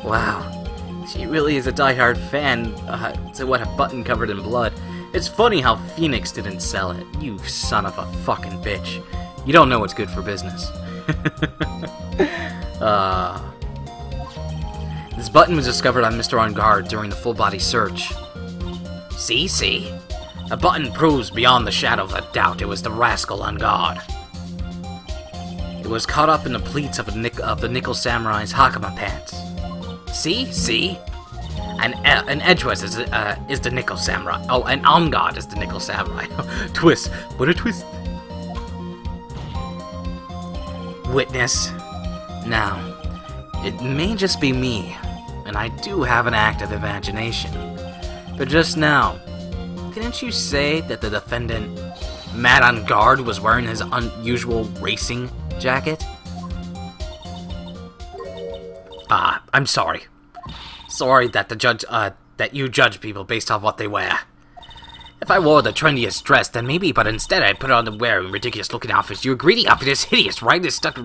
Wow, she really is a diehard fan to what a button covered in blood. It's funny how Phoenix didn't sell it. You son of a fucking bitch. You don't know what's good for business. This button was discovered on Mr. On Guard during the full-body search. See? A button proves beyond the shadow of a doubt it was the rascal on guard. It was caught up in the pleats of the Nickel Samurai's Hakama pants. See? And Edgewise is the Nickel Samurai. Oh, and On Guard is the Nickel Samurai. Twist. What a twist. Witness. Now, it may just be me, and I do have an active imagination. But just now, didn't you say that the defendant, Matt On Guard, was wearing his unusual racing jacket? I'm sorry. Sorry that that you judge people based off what they wear. If I wore the trendiest dress, then maybe, but instead I put on the wearing ridiculous-looking outfits. Your greedy outfit is hideous, right? It's stuck.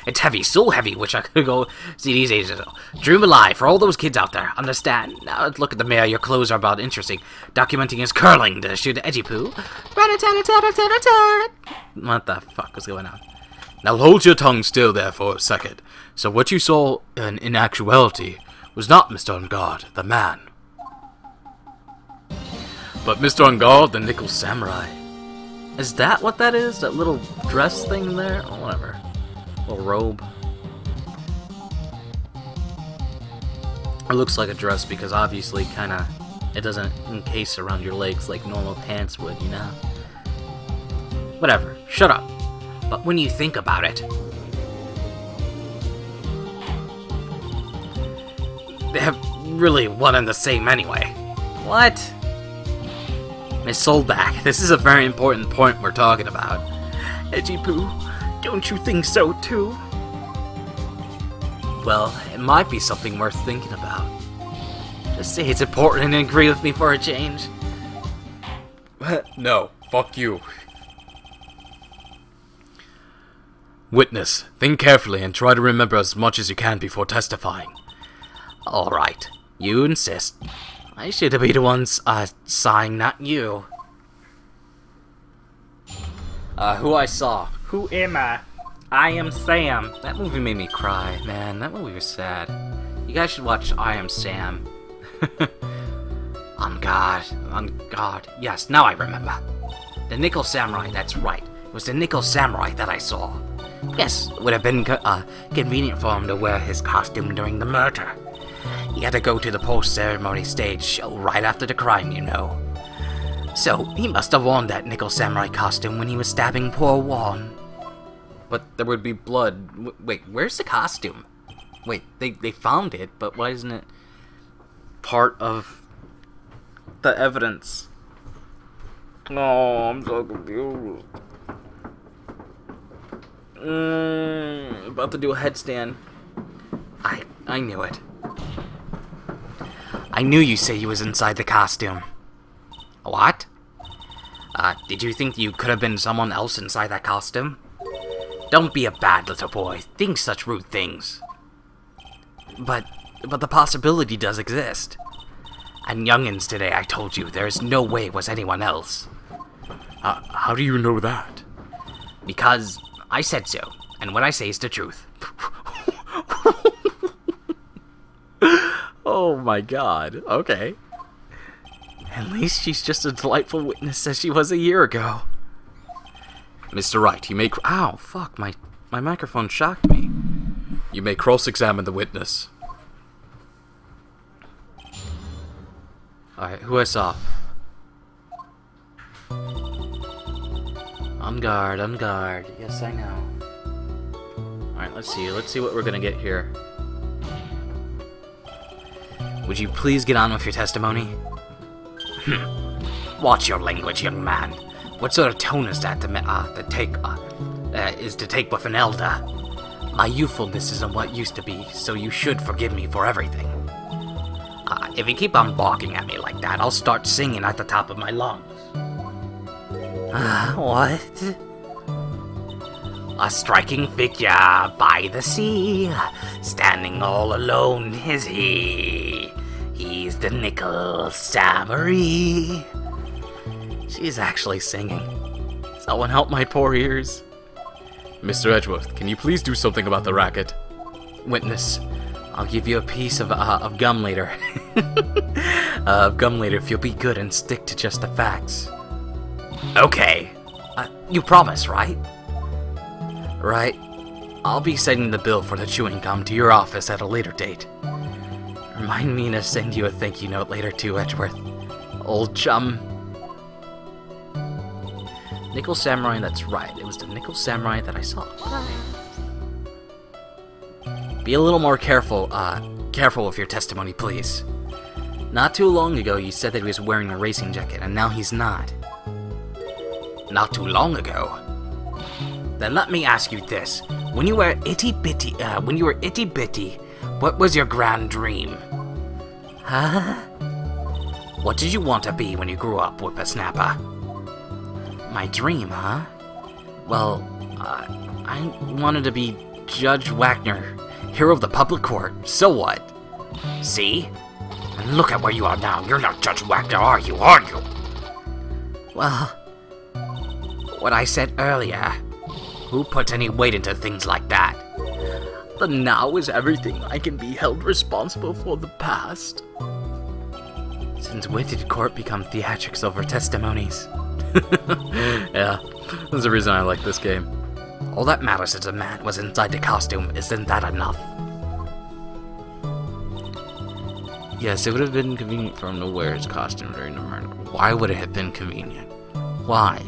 It's heavy, so heavy. Wish I could go see these ages ago. Dream alive for all those kids out there. Understand? Now look at the mayor. Your clothes are about interesting. Documenting his curling to shoot edgy poo. What the fuck was going on? Now hold your tongue still there for a second. So what you saw in actuality was not Mr. On Guard, the man, but Mr. On Guard, the Nickel Samurai. Is that what that is? That little dress thing there? Or whatever. Little robe. It looks like a dress because obviously it doesn't encase around your legs like normal pants would, you know? Whatever. Shut up. But when you think about it, they have really one and the same anyway. What? Miss Soulback, this is a very important point we're talking about. Edgy Poo, don't you think so too? Well, it might be something worth thinking about. Just say it's important and agree with me for a change. No, fuck you. Witness, think carefully and try to remember as much as you can before testifying. Alright, you insist. I should be the ones, sighing, not you. Who I saw. Who am I? I am Sam. That movie made me cry, man. That movie was sad. You guys should watch I Am Sam. On guard. Yes, now I remember. The Nickel Samurai, that's right. It was the Nickel Samurai that I saw. Yes, it would have been convenient for him to wear his costume during the murder. He had to go to the post-ceremony stage show right after the crime, you know. So, he must have worn that Nickel Samurai costume when he was stabbing poor Juan. But there would be blood. Wait, where's the costume? Wait, they found it, but why isn't it part of the evidence? Oh, I'm so confused. About to do a headstand. I knew it. I knew you say he was inside the costume. What? Did you think you could have been someone else inside that costume? Don't be a bad little boy. Think such rude things. But the possibility does exist. And youngins today, I told you, there is no way it was anyone else. How do you know that? Because I said so, and what I say is the truth. Oh my god, okay. At least she's just a delightful witness as she was a year ago. Mr. Wright, you may... Ow, fuck, my microphone shocked me. You may cross-examine the witness. Alright, who I saw? On guard. Yes, I know. Alright, let's see what we're gonna get here. Would you please get on with your testimony? Watch your language, young man. What sort of tone is that to take with an elder? My youthfulness isn't what used to be, so you should forgive me for everything. If you keep on barking at me like that, I'll start singing at the top of my lungs. What? A striking figure by the sea, standing all alone is he. He's the Nickel Samurai. She's actually singing. Someone help my poor ears. Mr. Edgeworth, can you please do something about the racket? Witness, I'll give you a piece of gum later. Gum later if you'll be good and stick to just the facts. Okay. You promise, right? Right. I'll be sending the bill for the chewing gum to your office at a later date. Remind me to send you a thank you note later too, Edgeworth. Old chum. Nickel Samurai, that's right. It was the Nickel Samurai that I saw. Be a little more careful with your testimony, please. Not too long ago, you said that he was wearing a racing jacket, and now he's not. Not too long ago? Then let me ask you this. When you were itty bitty, what was your grand dream? Huh? What did you want to be when you grew up, whippersnapper? My dream, huh? Well, I wanted to be Judge Wagner, hero of the public court. So what? See? And look at where you are now. You're not Judge Wagner, are you? Well, what I said earlier. Who puts any weight into things like that? The now is everything. I can be held responsible for the past. Since when did court become theatrics over testimonies? Yeah, that's the reason I like this game. All that matters is a man was inside the costume. Isn't that enough? Yes, it would have been convenient for him to wear his costume during the murder. Why would it have been convenient? Why?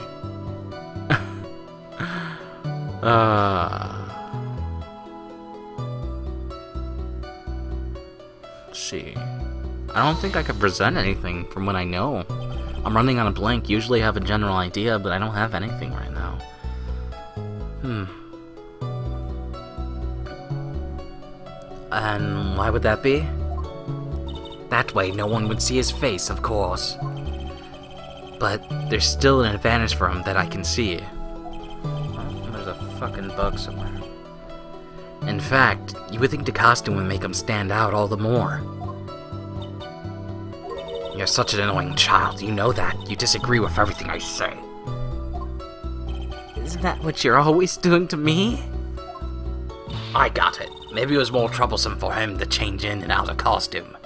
Let's see. I don't think I could present anything from what I know. I'm running on a blank. Usually I have a general idea, but I don't have anything right now. And why would that be? That way no one would see his face, of course. But there's still an advantage for him that I can see. Oh, there's a fucking bug somewhere. In fact, you would think the costume would make him stand out all the more. You're such an annoying child, you know that. You disagree with everything I say. Isn't that what you're always doing to me? I got it. Maybe it was more troublesome for him to change in and out of costume.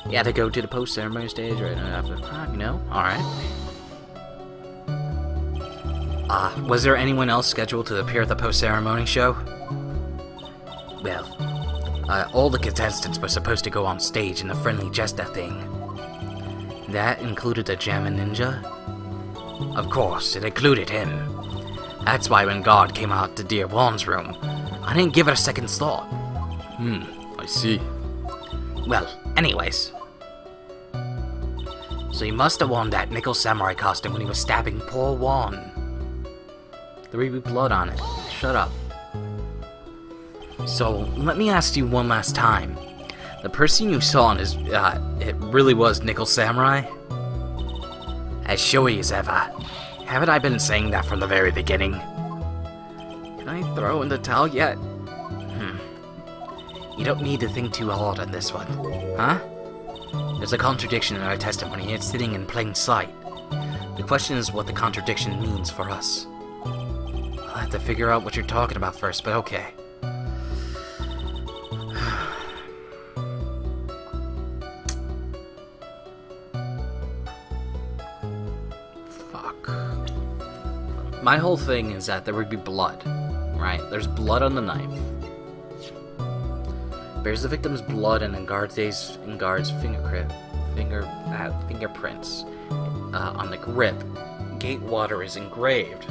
You had to go to the post-ceremony stage right after the time, you know? Alright. Was there anyone else scheduled to appear at the post-ceremony show? Well, all the contestants were supposed to go on stage in the friendly jester thing. That included the Jammin' Ninja? Of course, it included him. That's why when God came out to Dear Juan's room, I didn't give it a second thought. I see. Well, anyways. So he must have worn that nickel samurai costume when he was stabbing poor Juan. There would be blood on it. Shut up. So, let me ask you one last time. The person you saw in his, it really was Nickel Samurai? As showy as ever. Haven't I been saying that from the very beginning? Can I throw in the towel yet? You don't need to think too hard on this one, huh? There's a contradiction in our testimony. It's sitting in plain sight. The question is what the contradiction means for us. I'll have to figure out what you're talking about first, but okay. Fuck. My whole thing is that there would be blood, right? There's blood on the knife. Bears the victim's blood and guards fingerprints on the grip. Gatewater is engraved.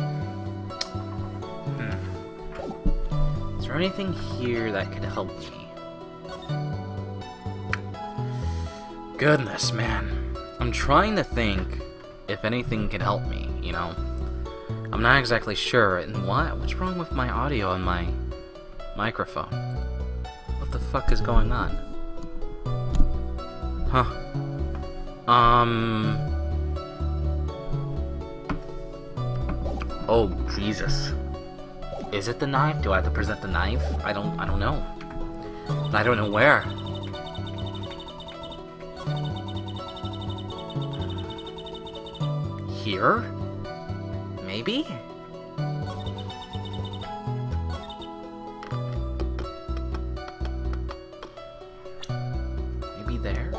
Is there anything here that could help me? Goodness, man. I'm trying to think if anything can help me, you know? I'm not exactly sure. And what's wrong with my audio on my microphone? What the fuck is going on? Huh. Oh, Jesus. Is it the knife? Do I have to present the knife? I don't know. I don't know where. Here? Maybe? Maybe there?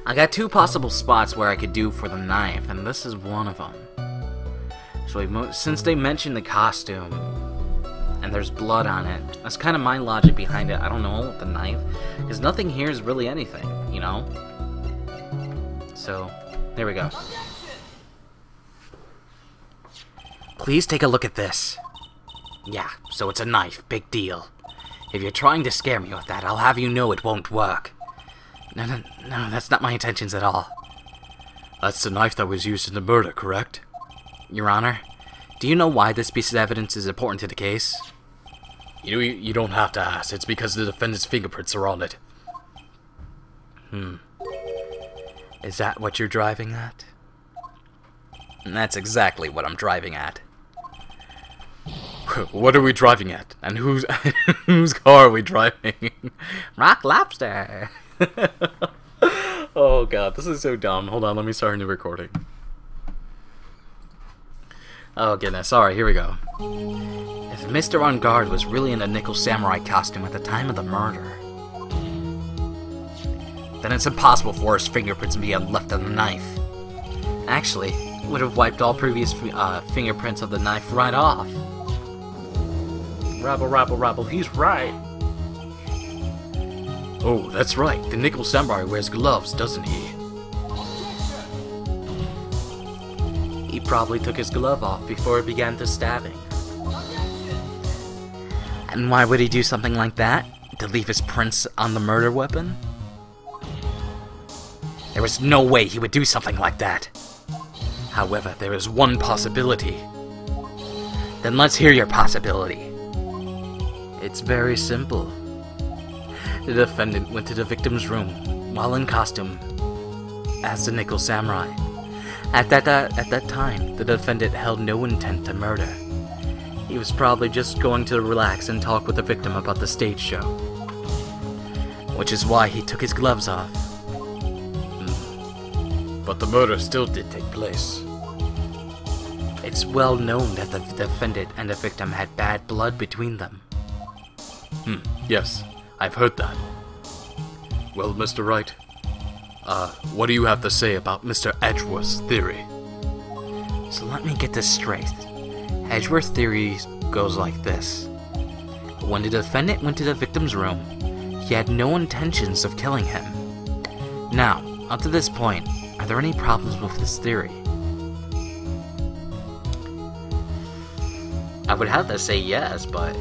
I got two possible spots where I could do for the knife, and this is one of them. So since they mentioned the costume, and there's blood on it, that's kind of my logic behind it. I don't know, with the knife, because nothing here is really anything, you know? So, there we go. Please take a look at this. Yeah, so it's a knife, big deal. If you're trying to scare me with that, I'll have you know it won't work. No, that's not my intentions at all. That's the knife that was used in the murder, correct? Your Honor, do you know why this piece of evidence is important to the case? You don't have to ask. It's because the defendant's fingerprints are on it. Is that what you're driving at? That's exactly what I'm driving at. What are we driving at? And whose car are we driving? Rock Lobster! Oh god, this is so dumb. Hold on, let me start a new recording. Oh goodness, sorry, here we go. If Mr. On Guard was really in a Nickel Samurai costume at the time of the murder, then it's impossible for his fingerprints to be left on the knife. Actually, it would have wiped all previous fingerprints of the knife right off. Rabble, he's right. Oh, that's right. The Nickel Samurai wears gloves, doesn't he? He probably took his glove off before he began the stabbing. And why would he do something like that? To leave his prints on the murder weapon? There was no way he would do something like that. However, there is one possibility. Then let's hear your possibility. It's very simple. The defendant went to the victim's room while in costume as the Nickel Samurai. At that time, the defendant held no intent to murder. He was probably just going to relax and talk with the victim about the stage show. Which is why he took his gloves off. But the murder still did take place. It's well known that the defendant and the victim had bad blood between them. Yes, I've heard that. Well, Mr. Wright, what do you have to say about Mr. Edgeworth's theory? So let me get this straight. Edgeworth's theory goes like this. When the defendant went to the victim's room, he had no intentions of killing him. Now, up to this point, are there any problems with this theory? I would have to say yes, but...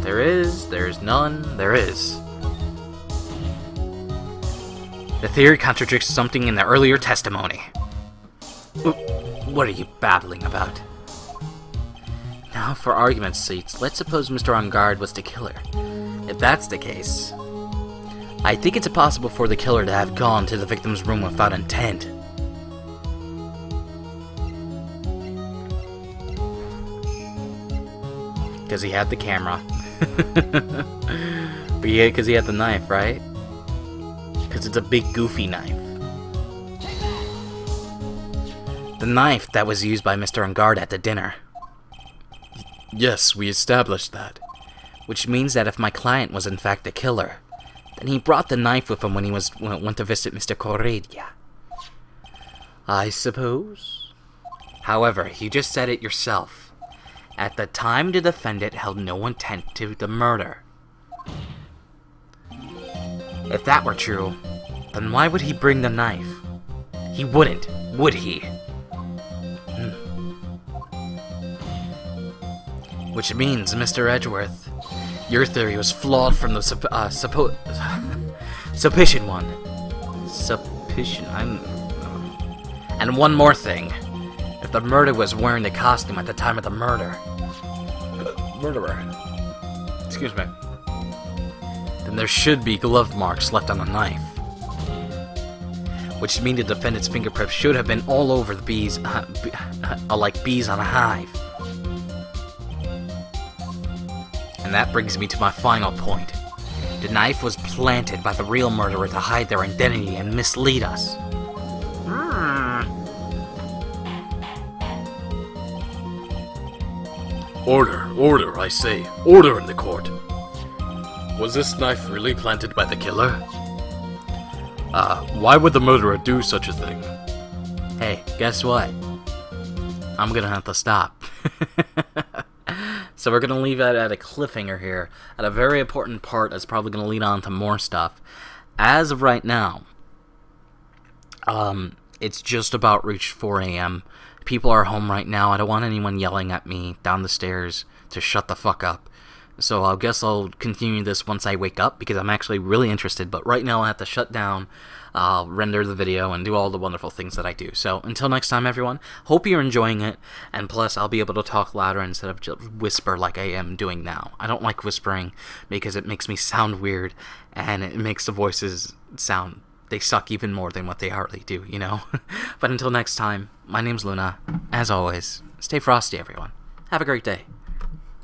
there's none, there is. The theory contradicts something in the earlier testimony. What are you babbling about? Now, for argument's sake, let's suppose Mr. Engard was the killer. If that's the case, I think it's possible for the killer to have gone to the victim's room without intent. Because he had the camera. But yeah, because he had the knife, right? Because it's a big goofy knife. The knife that was used by Mr. Engard at the dinner. Yes, we established that. Which means that if my client was in fact the killer, then he brought the knife with him when he went to visit Mr. Correia. I suppose. However, you just said it yourself. At the time, the defendant held no intent to the murder. If that were true, then why would he bring the knife? He wouldn't, would he? Which means, Mr. Edgeworth, your theory was flawed from the supposition one. Supposition, And one more thing. If the murderer was wearing the costume at the time of the murder... Murderer. Excuse me. Then there should be glove marks left on the knife. Which means the defendant's fingerprints should have been all over the bees, like bees on a hive. And that brings me to my final point. The knife was planted by the real murderer to hide their identity and mislead us. Order, I say. Order in the court. Was this knife really planted by the killer? Why would the murderer do such a thing? Hey, guess what? I'm gonna have to stop. So we're gonna leave that at a cliffhanger here, at a very important part that's probably gonna lead on to more stuff. As of right now, it's just about reached 4 a.m. People are home right now. I don't want anyone yelling at me down the stairs to shut the fuck up. So I guess I'll continue this once I wake up, because I'm actually really interested. But right now I have to shut down, render the video, and do all the wonderful things that I do. So until next time, everyone, hope you're enjoying it. And plus, I'll be able to talk louder instead of just whisper like I am doing now. I don't like whispering because it makes me sound weird, and it makes the voices sound... they suck even more than what they hardly do, you know? But until next time, my name's Luna. As always, stay frosty, everyone. Have a great day.